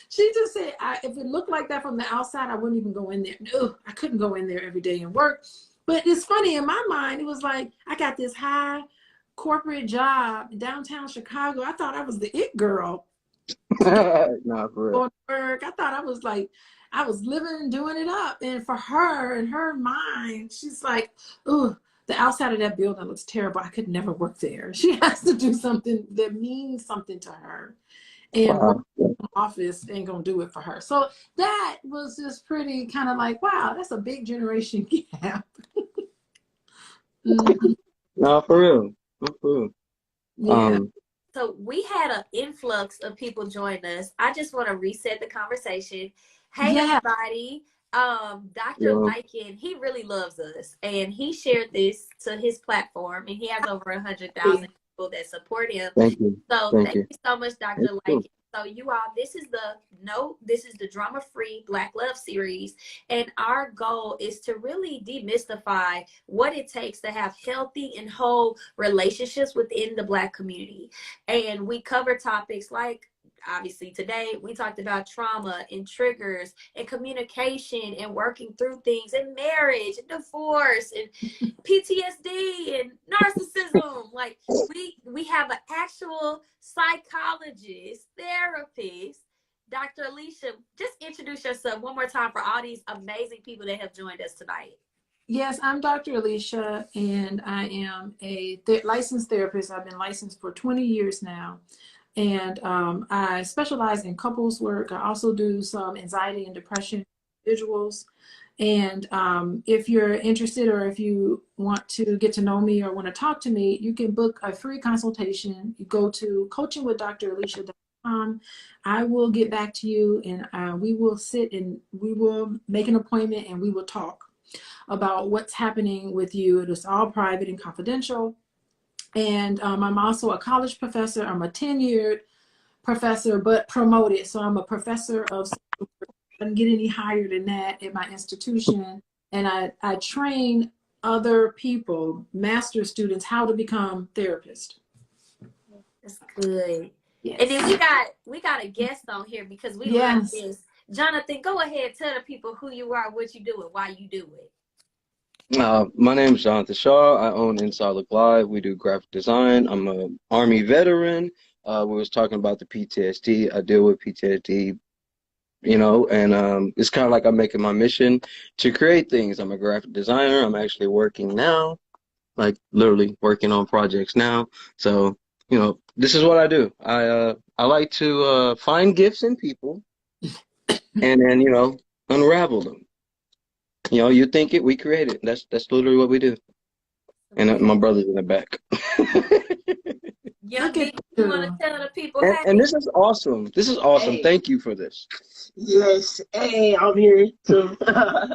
She just said, if it looked like that from the outside, I wouldn't even go in there. No, I couldn't go in there every day and work. But it's funny, in my mind, it was like, I got this high corporate job in downtown Chicago. I thought I was the it girl. No, for real. Work. I thought I was like, I was living and doing it up. And for her, in her mind, she's like, oh, the outside of that building looks terrible. I could never work there. She has to do something that means something to her. And Wow. office ain't gonna do it for her. So that was just pretty kind of like, wow, that's a big generation gap. No, for real. For real. Yeah. So we had an influx of people join us. I just want to reset the conversation. Hey, everybody. Dr. Lycan, he really loves us, and he shared this to his platform, and he has over 100,000 people that support him. Thank you. So thank you so much, Dr. Lycan. So you all, this is the drama-free Black Love series, and our goal is to really demystify what it takes to have healthy and whole relationships within the Black community. And we cover topics like, obviously today we talked about trauma and triggers and communication and working through things and marriage and divorce and PTSD and narcissism. Like we have an actual psychologist, therapist. Dr. Alicia, just introduce yourself one more time for all these amazing people that have joined us tonight. Yes, I'm Dr. Alicia, and I am a licensed therapist. I've been licensed for 20 years now. And I specialize in couples work. I also do some anxiety and depression individuals. And if you're interested, or if you want to get to know me or want to talk to me, you can book a free consultation. You go to coachingwithdralicia.com. I will get back to you, and we will sit and we will make an appointment, and we will talk about what's happening with you. It is all private and confidential. And I'm also a college professor. I'm a tenured professor, but promoted. So I'm a professor of social work. I didn't get any higher than that at my institution. And I train other people, master students, how to become therapists. That's good. Yes. And then we got a guest on here because we love this. Jonathan, go ahead, tell the people who you are, what you do, and why you do it. My name is Jonathan Shaw. I own Inside Look Live. We do graphic design. I'm an Army veteran. We was talking about the PTSD. I deal with PTSD, and it's kind of like I'm making my mission to create things. I'm a graphic designer. I'm actually working now, like literally working on projects now. So, this is what I do. I like to find gifts in people and then, unravel them. You think it, we create it. That's literally what we do. And my brother's in the back. You want to tell the people? And this is awesome. This is awesome. Hey. Thank you for this. Yes. Hey, I'm here too. Yeah.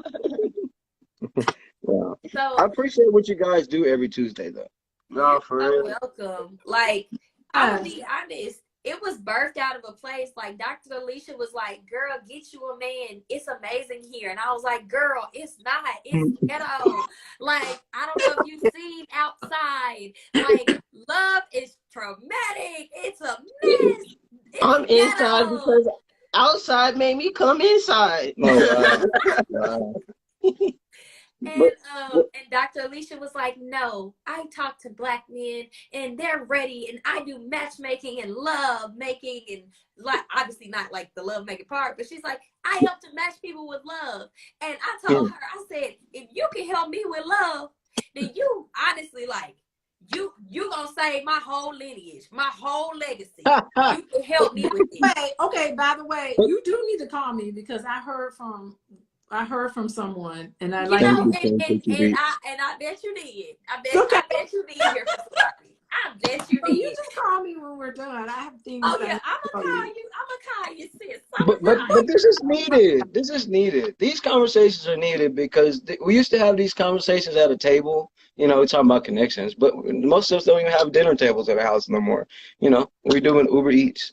So, I appreciate what you guys do every Tuesday, though. No, for real. Welcome. Like, I'm gonna be honest. It was birthed out of a place like Dr. Alicia was like, girl, get you a man. It's amazing here. And I was like, girl, it's not. It's ghetto. Like, I don't know if you've seen outside. Like, love is traumatic. It's a mess. I'm inside because outside made me come inside. Oh, wow. And Dr. Alicia was like, no, I talk to Black men and they're ready, and I do matchmaking and love making, and like obviously not like the love making part, but she's like, I help to match people with love. And I told her, I said, if you can help me with love, then you honestly like you gonna save my whole lineage, my whole legacy. You can help me with it. Okay, by the way, you do need to call me because I heard from someone, and I like and I bet you did. I bet you did hear from somebody. I bet you did. You just call me when we're done. I have things. Oh yeah, I'm gonna call you, sis. But this is needed. This is needed. These conversations are needed because we used to have these conversations at a table. Talking about connections, but most of us don't even have dinner tables at our house no more. We're doing Uber Eats.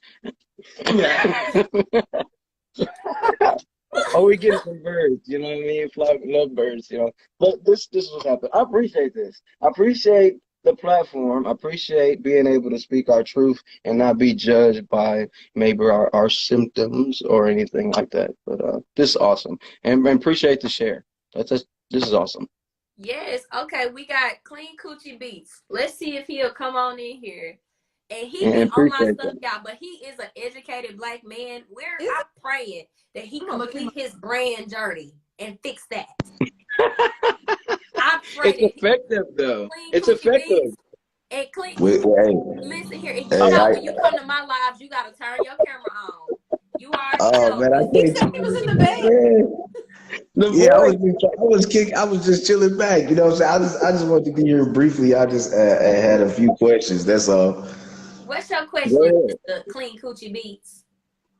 Oh, we get some birds, you know what I mean? Flock love birds, But this is what happened. I appreciate this. I appreciate the platform. I appreciate being able to speak our truth and not be judged by maybe our symptoms or anything like that. But this is awesome. And appreciate the share. This is awesome. Yes. Okay, we got Clean Coochie Beats. Let's see if he'll come on in here. And he be on my stuff, y'all, but he is an educated Black man. I'm praying that he complete his brand journey and fix that. I'm It's celebrated effective though. Clean It's Coochie effective. Beats and clean. Hey, Listen here, and you hey, know when you come to my lives, you gotta turn your camera on. You already oh know. man, I He can't said tell he was in you, the bed. man. The Yeah, voice. I was just chilling back. You know what I'm saying? I just wanted to be here briefly. I just had a few questions. That's all. What's your Go question, ahead. Mr. Clean Coochie Beats?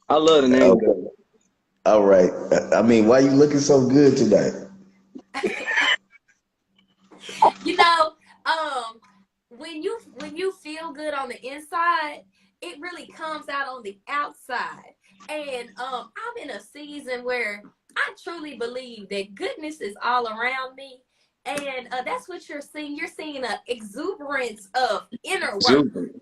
I love the name Okay. though. All right. I mean, why you looking so good tonight? You know, when you feel good on the inside, it really comes out on the outside. And I'm in a season where I truly believe that goodness is all around me. And that's what you're seeing. You're seeing an exuberance of inner work, Super. Okay.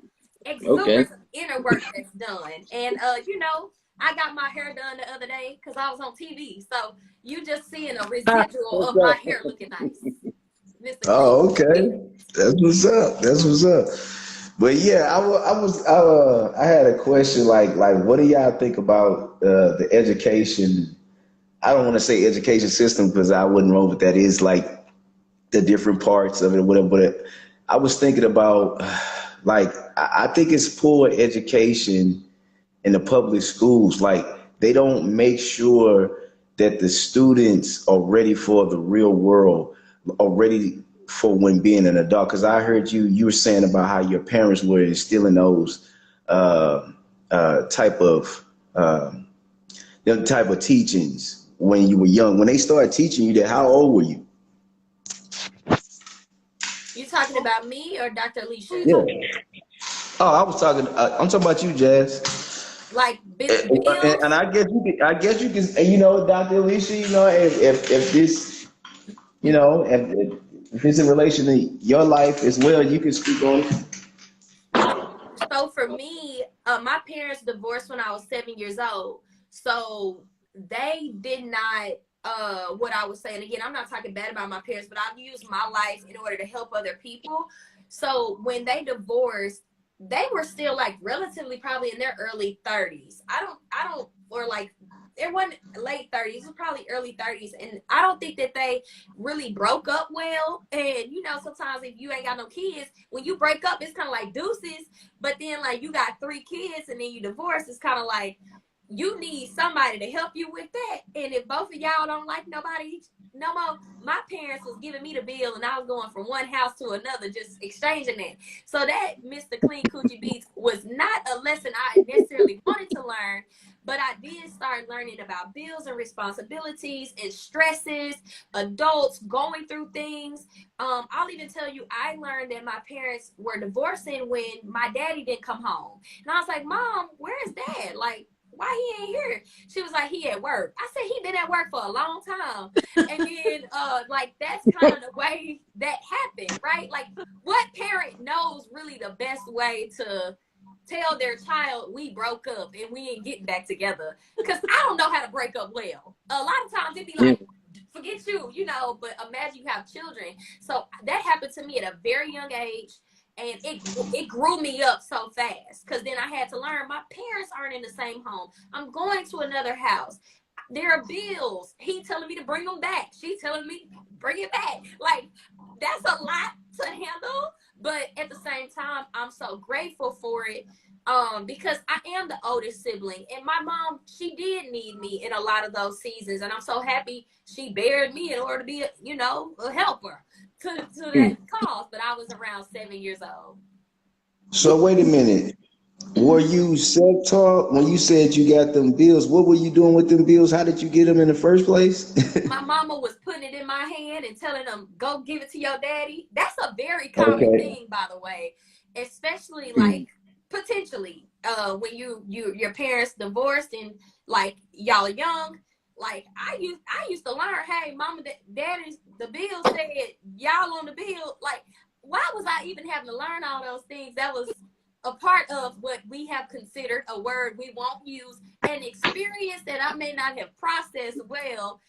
exuberance of inner work that's done. And you know, I got my hair done the other day because I was on TV. So you just seeing a residual What's of my up? hair looking nice, Mr. Clean. Oh, okay. That's what's up. That's what's up. But yeah, I had a question like what do y'all think about the education? I don't want to say education system because I wouldn't know what that is like the different parts of it, whatever. But I was thinking about like I think it's poor education in the public schools. Like they don't make sure that the students are ready for the real world, are ready for when being an adult. Because I heard you were saying about how your parents were instilling those uh, type of them type of teachings when you were young. When they started teaching you that, how old were you? You talking about me or Dr. Who you Alicia? Yeah. talking? Oh, I was talking. I'm talking about you, Jazz. Like And bills? I guess you can. I guess you can. And you know, Dr. Alicia. You know, if this, you know, if it's in relation to your life as well, you can speak on it. So for me, my parents divorced when I was 7 years old. So they did not what I was saying. Again, I'm not talking bad about my parents, but I've used my life in order to help other people. So when they divorced, they were still like relatively probably in their early 30s. I don't or like it wasn't late 30s, it was probably early 30s. And I don't think that they really broke up well. And you know, sometimes if you ain't got no kids, when you break up, it's kind of like deuces. But then like you got 3 kids and then you divorce, it's kind of like you need somebody to help you with that. And if both of y'all don't like nobody no more, my parents was giving me the bill and I was going from one house to another, just exchanging that. So that Mr. Clean Coochie Beats was not a lesson I necessarily wanted to learn, but I did start learning about bills and responsibilities and stresses, adults going through things. I'll even tell you, I learned that my parents were divorcing when my daddy didn't come home. And I was like, Mom, where's Dad? Like, why he ain't here? She was like, he at work. I said, he been at work for a long time. And then like that's kind of the way that happened, right? Like what parent knows really the best way to tell their child we broke up and we ain't getting back together? Because I don't know how to break up well. A lot of times it'd be Yeah. like, forget you, you know, but imagine you have children. So that happened to me at a very young age. And it grew me up so fast because then I had to learn my parents aren't in the same home. I'm going to another house. There are bills. He telling me to bring them back. She telling me bring it back. Like that's a lot to handle. But at the same time, I'm so grateful for it. Because I am the oldest sibling, and my mom, she did need me in a lot of those seasons, and I'm so happy she bared me in order to be, a helper to that cause. But I was around 7 years old. So wait a minute. Were you self-taught when you said you got them bills? What were you doing with them bills? How did you get them in the first place? My mama was putting it in my hand and telling them, go give it to your daddy. That's a very common Okay. thing, by the way, especially like potentially when your parents divorced and like y'all are young. Like I used to learn, hey, mama, daddy's the bill said y'all on the bill. Like, why was I even having to learn all those things? That was a part of what we have considered a word we won't use, an experience that I may not have processed well,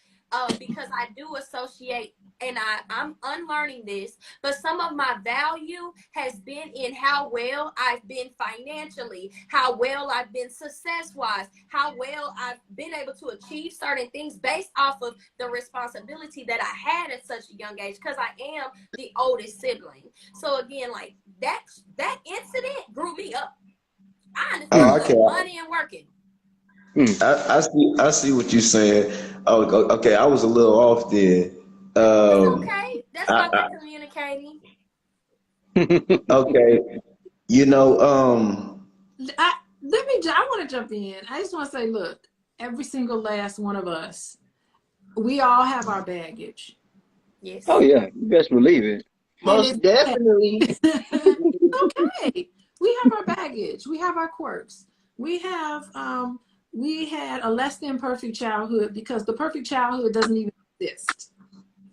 because I do associate and I'm unlearning this, but some of my value has been in how well I've been financially, how well I've been success-wise, how well I've been able to achieve certain things based off of the responsibility that I had at such a young age, because I am the oldest sibling. So again, like that incident grew me up. I understand money and working. I see what you're saying. Oh, okay. I was a little off there. It's okay. That's why we're communicating. Okay. You know, I want to jump in. I just want to say, look, every single last one of us, we all have our baggage. Yes. Oh yeah, you best believe it. Most definitely. Okay. We have our baggage. We have our quirks. We have we had a less than perfect childhood because the perfect childhood doesn't even exist.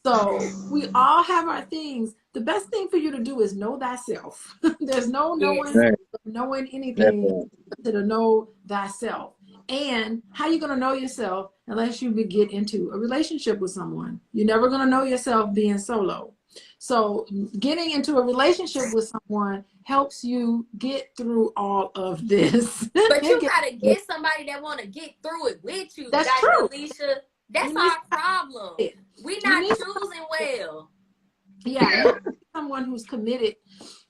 So we all have our things. The best thing for you to do is know thyself. There's no knowing anything to know thyself. And how you going to know yourself unless you get into a relationship with someone? You're never going to know yourself being solo. So getting into a relationship with someone helps you get through all of this. But you got to get somebody that want to get through it with you. That's Dr. true. Alicia. That's our problem. We're not choosing well. Yeah, someone who's committed,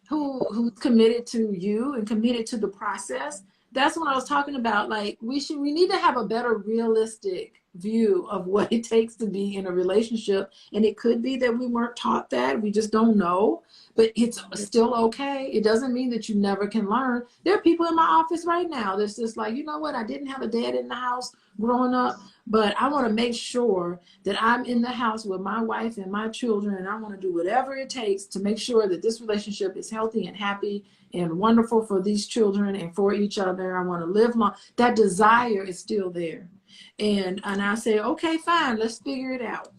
who's committed to you and committed to the process. That's what I was talking about. Like we need to have a better realistic view of what it takes to be in a relationship. And it could be that we weren't taught that. We just don't know. But it's still okay. It doesn't mean that you never can learn. There are people in my office right now that's just like, you know what? I didn't have a dad in the house growing up, but I want to make sure that I'm in the house with my wife and my children, and I want to do whatever it takes to make sure that this relationship is healthy and happy and wonderful for these children and for each other. I want to live long. That desire is still there. And I say, okay, fine, let's figure it out.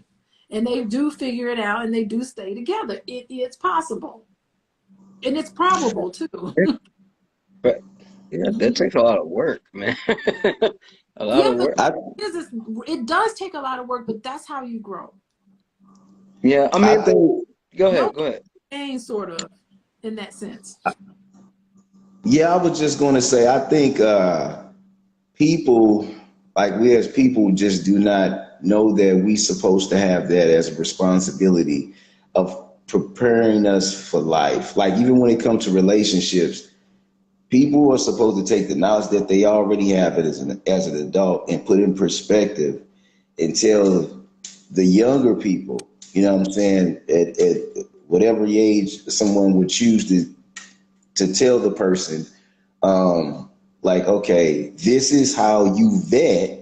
And they do figure it out and they do stay together. It's possible. And it's probable too. But yeah, that takes a lot of work, man. A lot of work. It does take a lot of work, but that's how you grow. Yeah, I mean, go ahead. And sort of in that sense. yeah, I was just going to say, I think people, like we as people, just do not know that we supposed to have that as a responsibility of preparing us for life. Like even when it comes to relationships, people are supposed to take the knowledge that they already have as an adult and put in perspective and tell the younger people, you know what I'm saying, at whatever age someone would choose to tell the person, like, okay, this is how you vet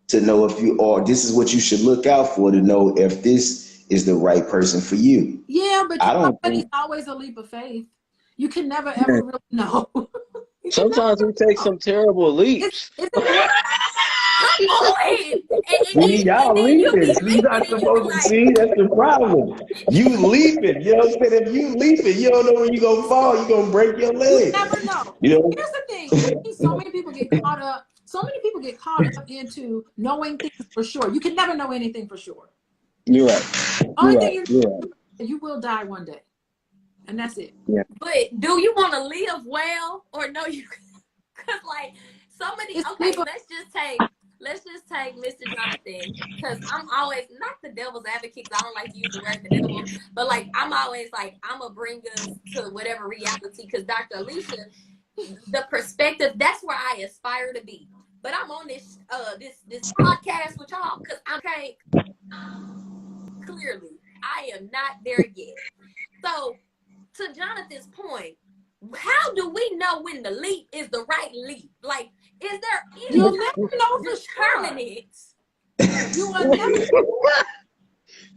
to know if you, or this is what you should look out for to know if this is the right person for you. Yeah, but it's always a leap of faith. You can never ever really know. Sometimes we take some terrible leaps. Y'all leaping. You're not supposed to see. That's the problem. You leaping. You know what I'm saying? If you leaping, you don't know when you're going to fall. You're going to break your leg. You never know. You know? Here's the thing. So many people get caught up. Into knowing things for sure. You can never know anything for sure. You're right. You will die one day. And that's it. Yeah. But do you want to live well or no? You, because like so many. Okay, let's just take Mr. Jonathan, because I'm always not the devil's advocate. I don't like to use the word the devil, but like I'm always like I'm gonna bring us to whatever reality. Because Dr. Alicia, the perspective, that's where I aspire to be. But I'm on this podcast with y'all because I'm okay. Clearly, I am not there yet. So, to Jonathan's point, how do we know when the leap is the right leap? Like, is there any You'll never know for determinants? You will never.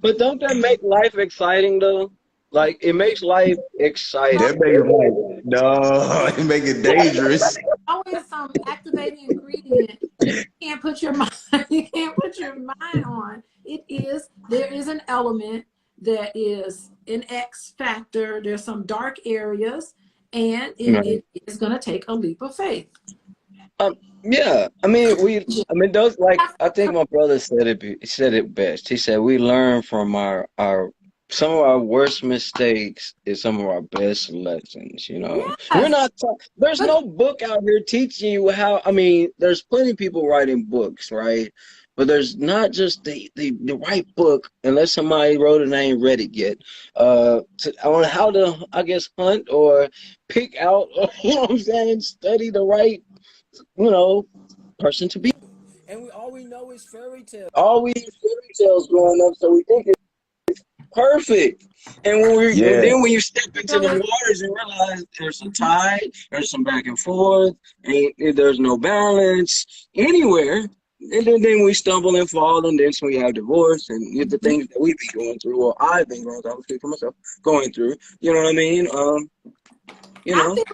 But don't that make life exciting though? Like it makes life exciting. That makes life, no, it makes it dangerous. Always some activating ingredient you can't put your mind on. There is an element that is an X factor. There's some dark areas, and it is going to take a leap of faith. Yeah, I mean, those like I think my brother said it best. He said we learn from our some of our worst mistakes is some of our best lessons. You know, we're Yes. not. There's But no book out here teaching you how. I mean, there's plenty of people writing books, right? But there's not just the right book unless somebody wrote it and I ain't read it yet. On how to, I guess, hunt or pick out. You know what I'm saying? Study the right, you know, person to be. And all we know is fairy tales. All we hear fairy tales growing up, so we think it's perfect. And Yeah. then when you step into the waters and realize there's a tide, there's some back and forth, and there's no balance anywhere. And then we stumble and fall, and then we have divorce and the things that we be going through, or I've been going through. I will speak for myself, going through. You know what I mean? You I know. feel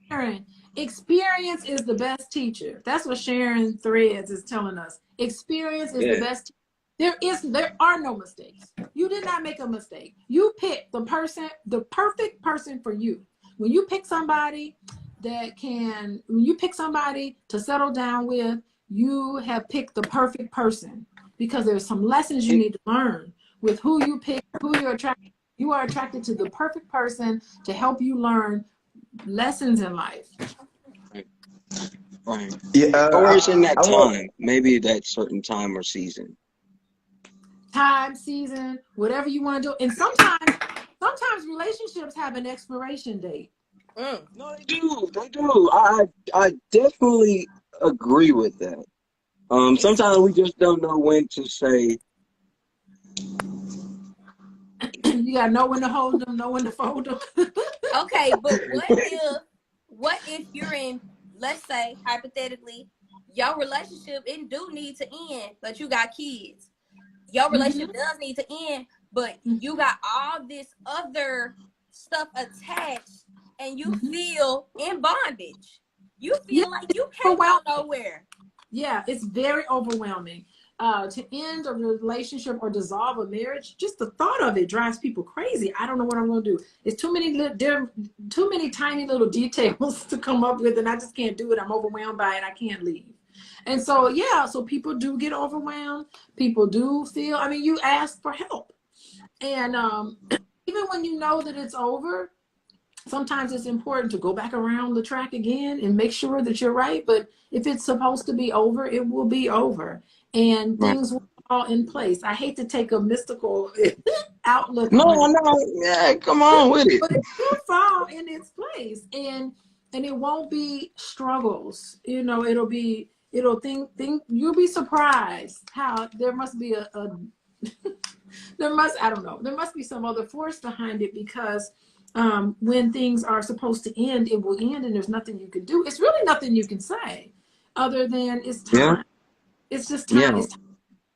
Sharon, experience is the best teacher. That's what Sharon Threads is telling us. Experience is the Yeah. best. There are no mistakes. You did not make a mistake. You picked the perfect person for you. When you pick somebody when you pick somebody to settle down with, you have picked the perfect person because there's some lessons you need to learn with who you pick, who you're attracted. You are attracted to the perfect person to help you learn lessons in life. Right. Yeah. Or it's in that I want. time, maybe that certain time or season. Time, season, whatever you want to do. And sometimes relationships have an expiration date. No, they do. They do. I definitely agree with that. Sometimes we just don't know when to say. You gotta know when to hold them, know when to fold them. Okay, but what if you're in, let's say hypothetically, your relationship it do need to end, but you got kids. Your relationship does need to end, but you got all this other stuff attached, and you feel in bondage. You Yeah, feel like you can't go overwhelming. nowhere. Yeah, it's very overwhelming. To end a relationship or dissolve a marriage, just the thought of it drives people crazy. I don't know what I'm going to do. It's too many tiny little details to come up with, and I just can't do it. I'm overwhelmed by it. I can't leave. And so, yeah, so people do get overwhelmed. People do feel, I mean, you ask for help. And even when you know that it's over, sometimes it's important to go back around the track again and make sure that you're right. But if it's supposed to be over, it will be over. And Right. things will fall in place. I hate to take a mystical outlook No, on it, no, yeah, come on with it. but it will fall in its place. And it won't be struggles. You know, it'll think you'll be surprised how there must be I don't know, there must be some other force behind it because when things are supposed to end, it will end and there's nothing you can do. It's really nothing you can say other than it's Yeah, time. It's just time. yeah, It's time.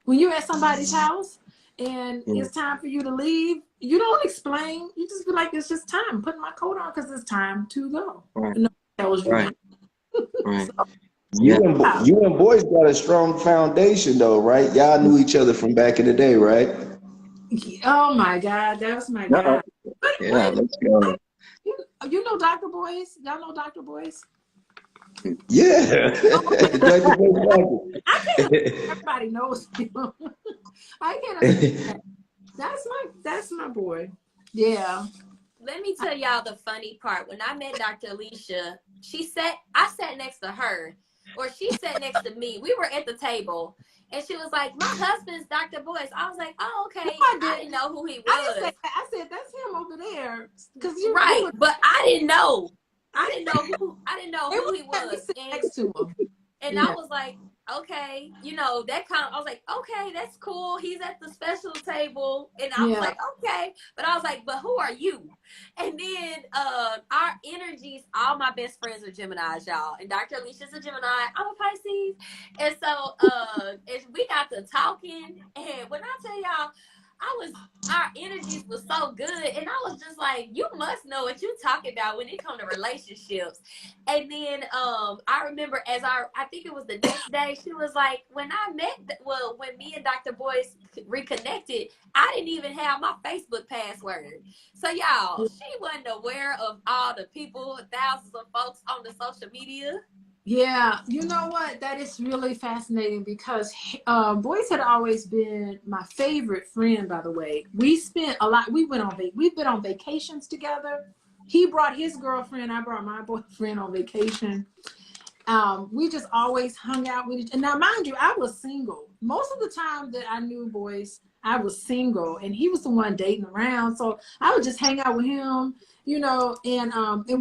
When you're at somebody's house and yeah. it's time for you to leave, you don't explain. You just be like, it's just time. I'm putting my coat on because it's time to go. Right, And no one tells you right, when. right. So, Yeah. You and Boyce got a strong foundation, though, right? Y'all knew each other from back in the day, right? oh my God, that was my Uh-oh. God. But Yeah, wait, let's go. you know Dr. Boyce? Y'all know Dr. Boyce? Yeah. Dr. Boyce I can't Watkins. everybody knows him. I can't understand. That's my boy. Yeah. Let me tell y'all the funny part. When I met Dr. Alicia, I sat next to her, or she sat next to me. We were at the table, and she was like, "My husband's Dr. Boyce." I was like, "Oh, No, okay." I I didn't. didn't know who he I didn't say was. that. I said that's him over there. Because we Right, were but I didn't know. I didn't know who he we was, sit next to him. and I Yeah. was like, okay, that kind of, I was like, okay, that's cool. He's at the special table. And I was Yeah. like, okay. But I was like, but who are you? And then our energies, all my best friends are Geminis, y'all. And Dr. Alicia's a Gemini. I'm a Pisces. And so and we got to talking. And when I tell y'all, our energies were so good. And I was just like, you must know what you talking about when it comes to relationships. And then I remember I think it was the next day, she was like, when me and Dr. Boyce reconnected, I didn't even have my Facebook password. So y'all, she wasn't aware of all the people, thousands of folks on the social media. Yeah, you know what? That is really fascinating because Boyce had always been my favorite friend. By the way, we spent a lot. We've been on vacations together. He brought his girlfriend. I brought my boyfriend on vacation. We just always hung out with each. And now, mind you, I was single most of the time that I knew Boyce. I was single, and he was the one dating around. So I would just hang out with him, you know. And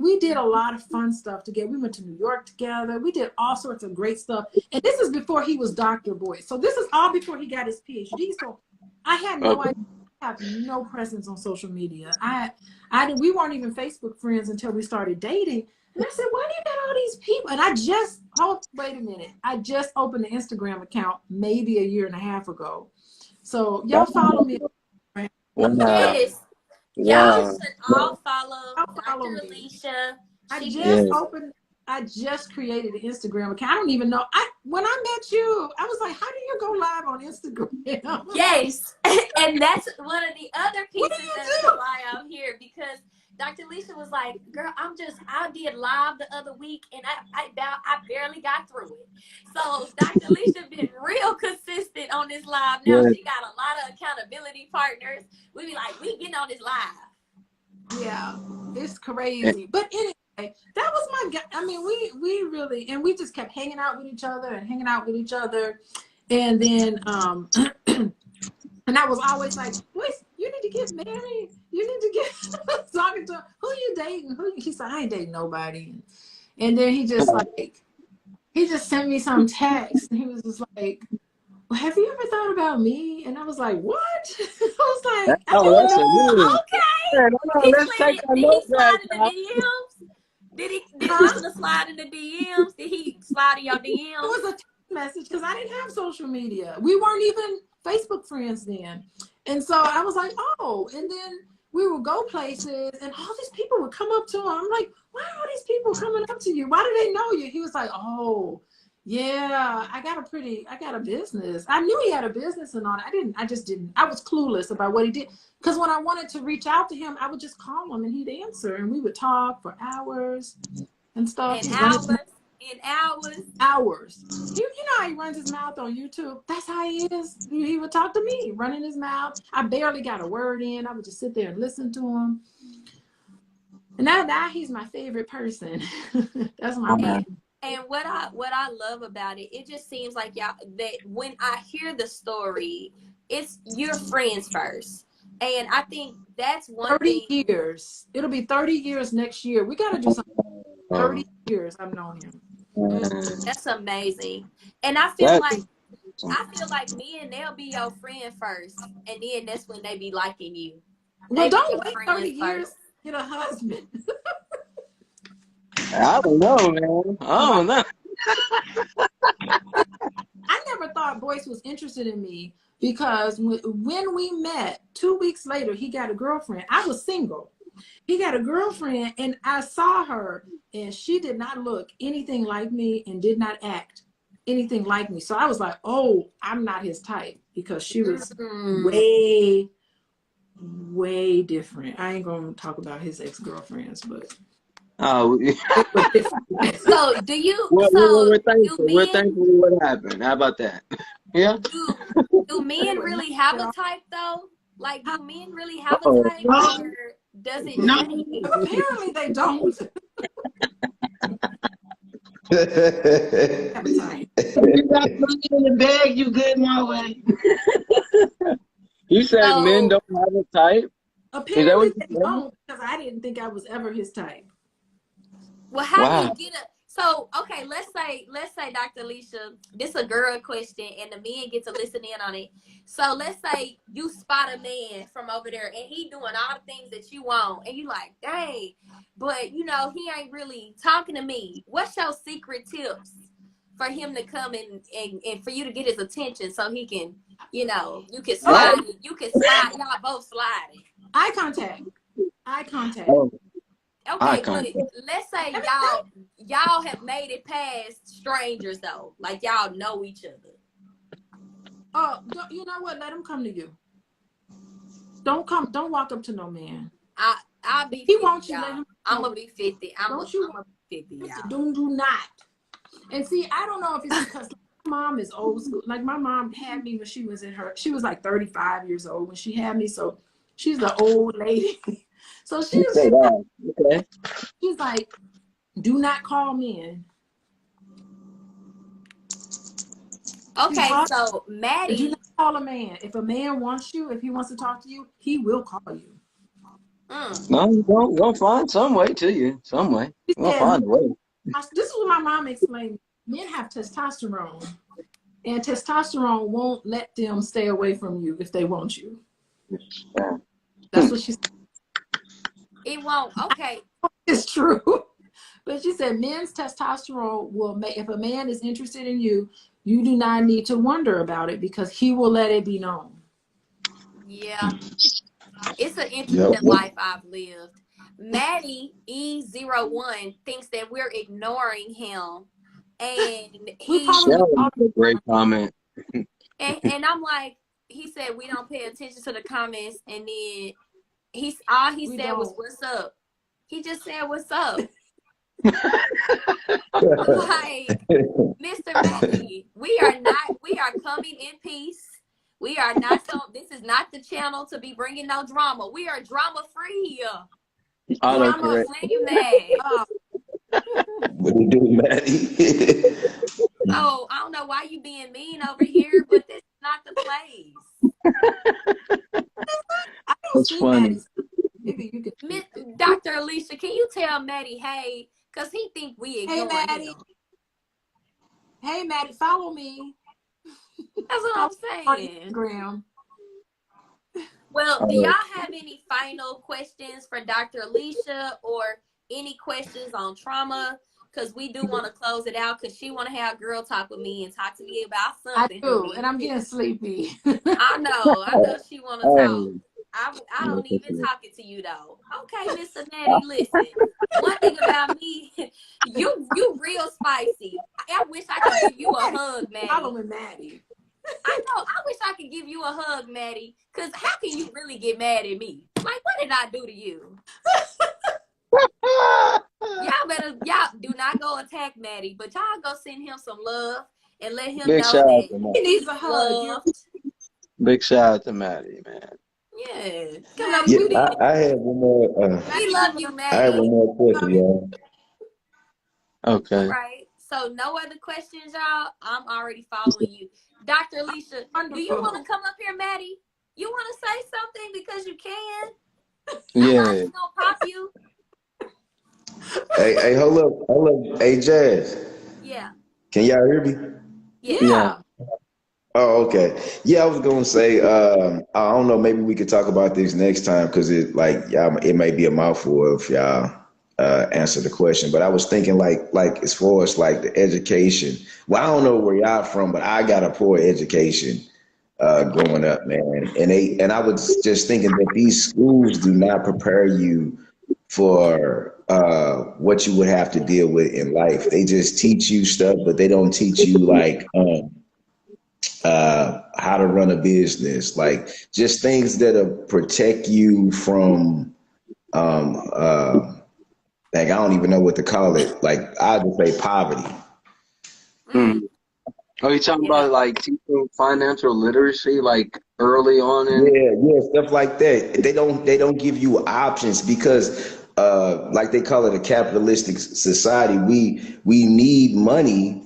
we did a lot of fun stuff together. We went to New York together. We did all sorts of great stuff. And this is before he was Dr. Boyce. So this is all before he got his PhD. So I had no idea. I have no presence on social media. We weren't even Facebook friends until we started dating. And I said, why do you got all these people? And wait a minute. I just opened an Instagram account maybe a year and a half ago. So y'all follow me. Yes. Y'all should all follow Follow Dr. me. Alicia. I just created an Instagram account. I don't even know. When I met you, I was like, how do you go live on Instagram? Yes. And that's one of the other pieces that's why I'm here, because Dr. Alicia was like, girl, I did live the other week and I barely got through it. So Dr. Alicia been real consistent on this live. Now she got a lot of accountability partners. We be like, we getting on this live. Yeah, it's crazy. But anyway, that was my guy. I mean, we really, and we just kept hanging out with each other. And then, and I was always like, Boyce, you need to get married. You need to get talking to him. Who you dating? He said, I ain't dating nobody. And then he just sent me some text, and he was just like, well, have you ever thought about me? And I was like, what? I was like, okay. Did he slide in the DMs? Did he slide in the DMs? Did he slide in your DMs? It was a text message because I didn't have social media. We weren't even Facebook friends then. And so I was like, oh, and then we would go places and all these people would come up to him. I'm like, why are all these people coming up to you? Why do they know you? He was like, oh, yeah, I got a business. I knew he had a business and all that. I was clueless about what he did. Because when I wanted to reach out to him, I would just call him and he'd answer and we would talk for hours and stuff. Hours. You know how he runs his mouth on YouTube? That's how he is. He would talk to me, running his mouth. I barely got a word in. I would just sit there and listen to him. And now he's my favorite person. That's my man. And what I love about it, it just seems like y'all, that when I hear the story, it's your friends first. And I think that's one 30 years. It'll be 30 years next year. We got to do something. 30 years I've known him. That's amazing. And I feel like me and they'll be your friend first. And then that's when they be liking you. Well, don't wait 30 years to get a husband. I don't know, man. I don't know. I never thought Boyce was interested in me because when we met, 2 weeks later, he got a girlfriend. I was single. He got a girlfriend, and I saw her, and she did not look anything like me and did not act anything like me. So I was like, oh, I'm not his type because she was way, way different. I ain't going to talk about his ex-girlfriends, but... Oh, so do you? We're thankful. We're thankful for what happened. How about that? Yeah. Do men really have a type though? Like, do men really have a type, or does it? No, apparently they don't. You got money in the bag, you good my way. You said men don't have a type? Apparently they don't, because I didn't think I was ever his type. Well, how do you get a? So okay, let's say Dr. Alicia, this is a girl question, and the men get to listen in on it. So let's say you spot a man from over there, and he doing all the things that you want, and you like, dang, but you know he ain't really talking to me. What's your secret tips for him to come and for you to get his attention so he can, you know, you can slide, y'all both sliding. Eye contact. Oh. Okay, but let's say y'all have made it past strangers though, like y'all know each other. Oh, you know what? Let him come to you. Don't walk up to no man. I'll be. He 50, wants you. I'm gonna be 50. I'm gonna be 50. Do not. And see, I don't know if it's because my mom is old school. Like my mom had me when she was like 35 years old when she had me. So she's the old lady. So Okay. she's like, do not call men. Okay, so Do Maddie. not call a man. If a man wants you, if he wants to talk to you, he will call you. No, you're gonna find some way to you. Some way. She You're gonna said, find a way. this is what my mom explained. Men have testosterone, and testosterone won't let them stay away from you if they want you. Yeah. That's what she said. It won't. Okay. It's true. But she said men's testosterone will make, if a man is interested in you, you do not need to wonder about it because he will let it be known. Yeah. It's an interesting life I've lived. Maddie E01 thinks that we're ignoring him. And a great comment. And I'm like, he said we don't pay attention to the comments, and then all he said was what's up. He just said what's up. Like, Mr. Mackey, we are coming in peace. We are not this is not the channel to be bringing no drama. We are drama free here. Autocorrect. What you do, Maddie? So I don't know why you being mean over here, but this is not the place. That's funny. Maybe you could. Dr. Alicia, can you tell Maddie, hey, because he think we ignoring him. Hey, Maddie, follow me. That's what I'm saying. Instagram. Well, do y'all have any final questions for Dr. Alicia or any questions on trauma? Because we do want to close it out because she want to have girl talk with me and talk to me about something. I do, and I'm getting sleepy. I know she want to talk. I don't even talk it to you though. Okay, Mr. Maddie, listen. One thing about me, you real spicy. I wish I could give you a hug, Maddie. Following Maddie. I know. I wish I could give you a hug, Maddie. Cause how can you really get mad at me? Like, what did I do to you? Y'all do not go attack Maddie, but y'all go send him some love and let him know that he needs a hug. Big shout out to Maddie, man. Yeah. I had one more. We love you, Maddie. I have one more question, y'all. Okay. All right. So no other questions, y'all. I'm already following you. Dr. Alicia, do you want to come up here, Maddie? You want to say something because you can? Yeah. I'm not gonna pop you. Hey, hold up. Hey, Jazz. Yeah. Can y'all hear me? Yeah. Oh, okay. Yeah, I was gonna say, I don't know, maybe we could talk about this next time because it may be a mouthful if y'all answer the question. But I was thinking like as far as like the education. Well, I don't know where y'all from, but I got a poor education growing up, man. And I was just thinking that these schools do not prepare you for what you would have to deal with in life. They just teach you stuff, but they don't teach you like how to run a business, like just things that'll protect you from like I don't even know what to call it. Like I just say poverty. Are you talking about like teaching financial literacy like early on Yeah, stuff like that. They don't give you options because like they call it a capitalistic society. We need money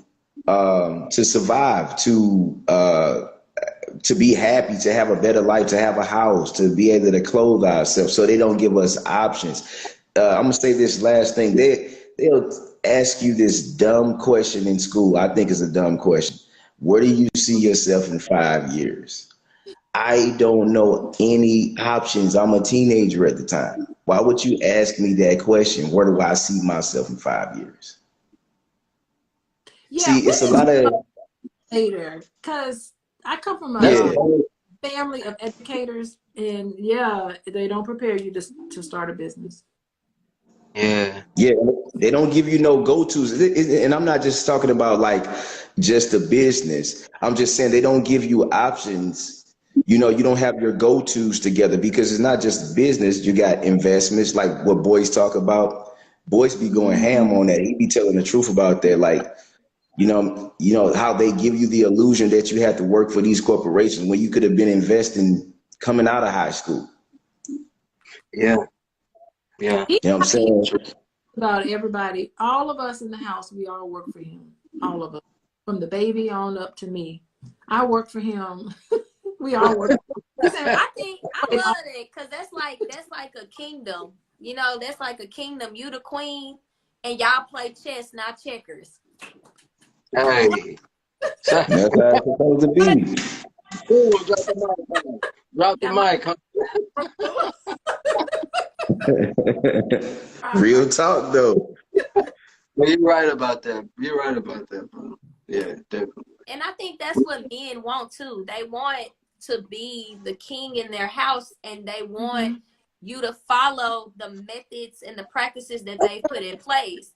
to survive, to be happy, to have a better life, to have a house, to be able to clothe ourselves. So they don't give us options. I'm gonna say this last thing. They'll ask you this dumb question in school. I think it's a dumb question. Where do you see yourself in 5 years? I don't know any options. I'm a teenager at the time. Why would you ask me that question? Where do I see myself in 5 years? Yeah, see, it's a lot of later because I come from a family of educators, and they don't prepare you to start a business. Yeah, they don't give you no go-tos, and I'm not just talking about like just a business. I'm just saying they don't give you options. You don't have your go-tos together because it's not just business. You got investments, like what Boyce talk about. Boyce be going ham on that. He be telling the truth about that. Like You know how they give you the illusion that you had to work for these corporations when you could have been investing coming out of high school. Yeah. Yeah. You know what I'm saying? About everybody, all of us in the house, we all work for him. All of us, from the baby on up to me. I work for him. We all work. I love it because that's like a kingdom. You know, that's like a kingdom. You the queen, and y'all play chess, not checkers. Hey. That's how it's supposed to be. Ooh, drop the mic. Real talk, though. Well, you're right about that. You're right about that, bro. Yeah, definitely. And I think that's what men want too. They want to be the king in their house, and they want you to follow the methods and the practices that they put in place.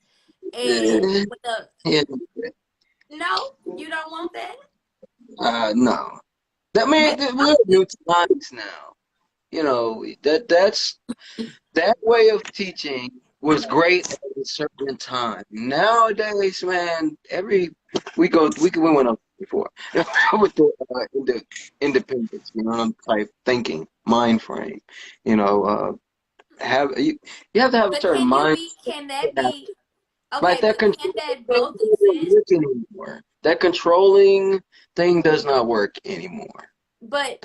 And no, you don't want that? No. That we're new times now. You know, that way of teaching was great at a certain time. Nowadays, man, we went up before with the independence, type thinking mind frame. You have to have a certain mind. Can that be? Okay, like that can that both exist? Anymore. That controlling thing does not work anymore. But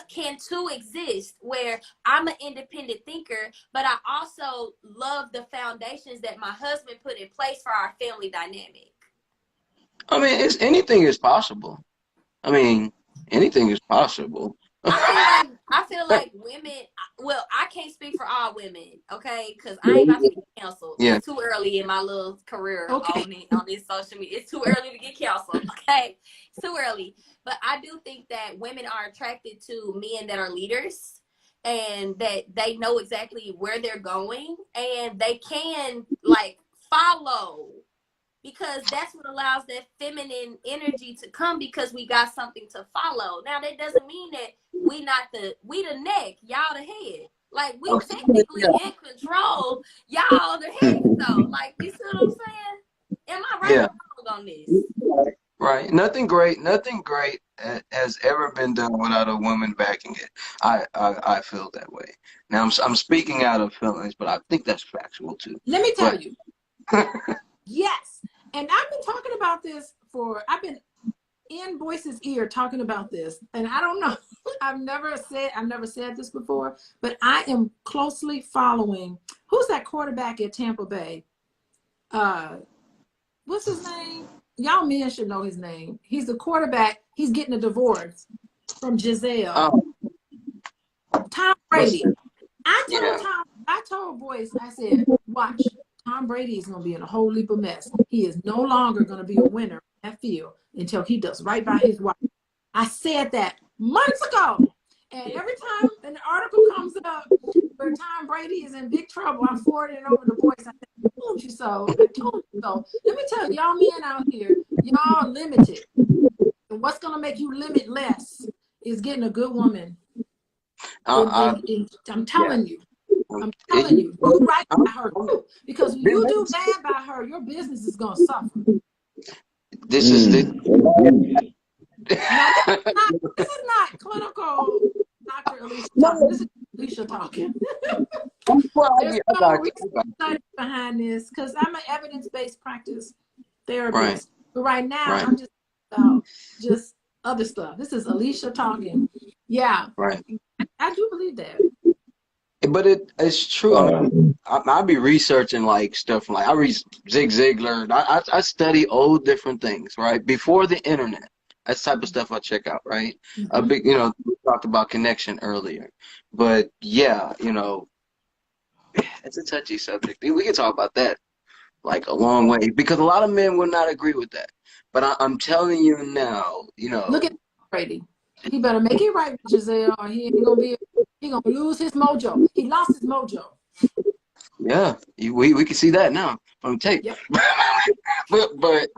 can two exist where I'm an independent thinker, but I also love the foundations that my husband put in place for our family dynamic? I mean, anything is possible. Anything is possible. I feel like women. Well, I can't speak for all women, okay? Because I ain't about to get canceled. Yeah. It's too early in my little career on this social media. It's too early to get canceled, okay? It's too early. But I do think that women are attracted to men that are leaders and that they know exactly where they're going and they can follow, because that's what allows that feminine energy to come, because we got something to follow. Now that doesn't mean that we the neck, y'all the head. Like we technically in control, y'all the head though. Like, you see what I'm saying? Am I right or wrong on this? Right. Nothing great has ever been done without a woman backing it. I feel that way. Now I'm speaking out of feelings, but I think that's factual too. Let me tell you. Yes. And I've been talking about this I've been in Boyce's ear talking about this. And I don't know, I've never said this before, but I am closely following, who's that quarterback at Tampa Bay? What's his name? Y'all men should know his name. He's the quarterback. He's getting a divorce from Giselle. Tom Brady. I told Boyce, I said, watch, Tom Brady is going to be in a whole heap of mess. He is no longer going to be a winner in that field until he does right by his wife. I said that months ago. And every time an article comes up where Tom Brady is in big trouble, I'm forwarding it over to Boyce. I said, I told you so. I told you so. Let me tell you, y'all men out here, y'all limited. And what's going to make you limitless is getting a good woman. I'm telling you. I'm telling you. Do right by her too. Because when you do bad by her, your business is going to suffer. This is not clinical Dr. Alicia talking. This is Alicia talking. There's no research behind this because I'm an evidence-based practice therapist. Right. But right now, I'm just about just other stuff. This is Alicia talking. Yeah. Right. I do believe that. But it's true. I'll be researching stuff I read Zig Ziglar. I study old different things, right? Before the internet. That's the type of stuff I check out, right? A big, we talked about connection earlier. But yeah, it's a touchy subject. We can talk about that a long way because a lot of men will not agree with that. But I'm telling you now, Look at Brady. He better make it right with Giselle or he gonna lose his mojo. He lost his mojo. Yeah, we can see that now from tape. Yep. but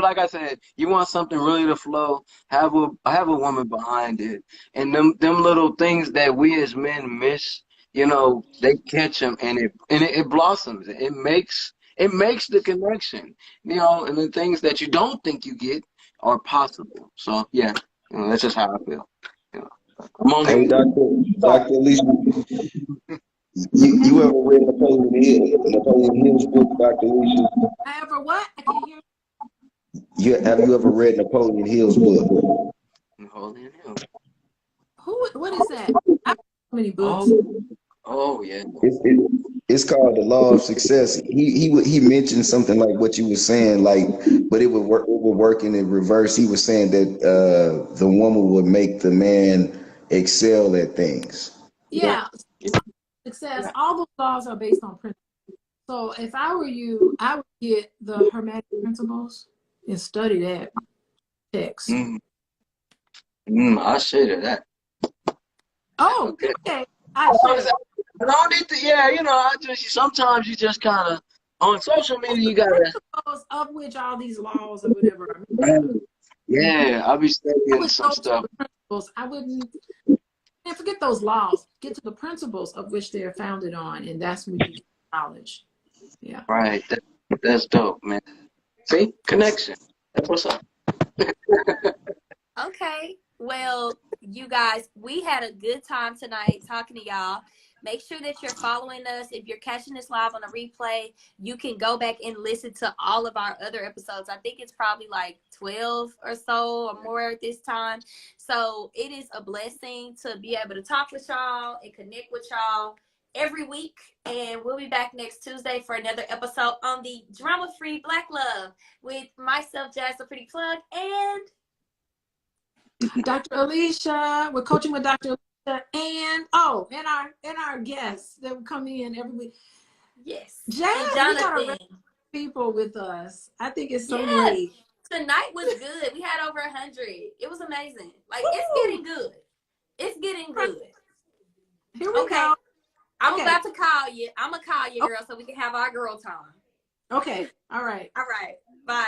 like I said, you want something really to flow, have a woman behind it, and them little things that we as men miss, they catch them and it blossoms. it makes the connection, you know, and the things that you don't think you get are possible. So yeah, you know, that's just how I feel. You know, I'm on Hey, here. Dr. Alicia, you ever read Napoleon Hill's book, Dr. Alicia? I ever what? I can't hear. Have you ever read Napoleon Hill's book? Napoleon Hill. What is that? I have so many books. Oh yeah. It's called The Law of Success. He mentioned something like what you were saying, like, but it would work in reverse. He was saying that the woman would make the man excel at things. Yeah, success. All those laws are based on principles. So if I were you, I would get the Hermetic principles and study that text. I share that. Oh, okay. I don't need to. Yeah, you know, sometimes you just kind of on social media. You gotta. principles of which all these laws or whatever are made. Yeah, I'll be studying some stuff. Principles. I wouldn't. And forget those laws. Get to the principles of which they are founded on, and that's when you get knowledge. Yeah. Right. That's dope, man. See, connection. That's what's up. Okay. Well, you guys, we had a good time tonight talking to y'all. Make sure that you're following us. If you're catching this live on a replay, you can go back and listen to all of our other episodes. I think it's probably like 12 or so or more at this time. So it is a blessing to be able to talk with y'all and connect with y'all every week. And we'll be back next Tuesday for another episode on the Drama-Free Black Love with myself, Jazz the Pretty Plug, and Dr. Alicia. We're coaching with Dr. Alicia and our guests that will come in every week. yes, Jazz, and we got Jonathan. people with us. I think it's so Yes. great. Tonight was good. We had over 100. It was amazing. Like, it's getting good. It's getting good. Here we go. I'm about to call you. I'm going to call you, girl, so we can have our girl time. Okay. All right. All right. Bye.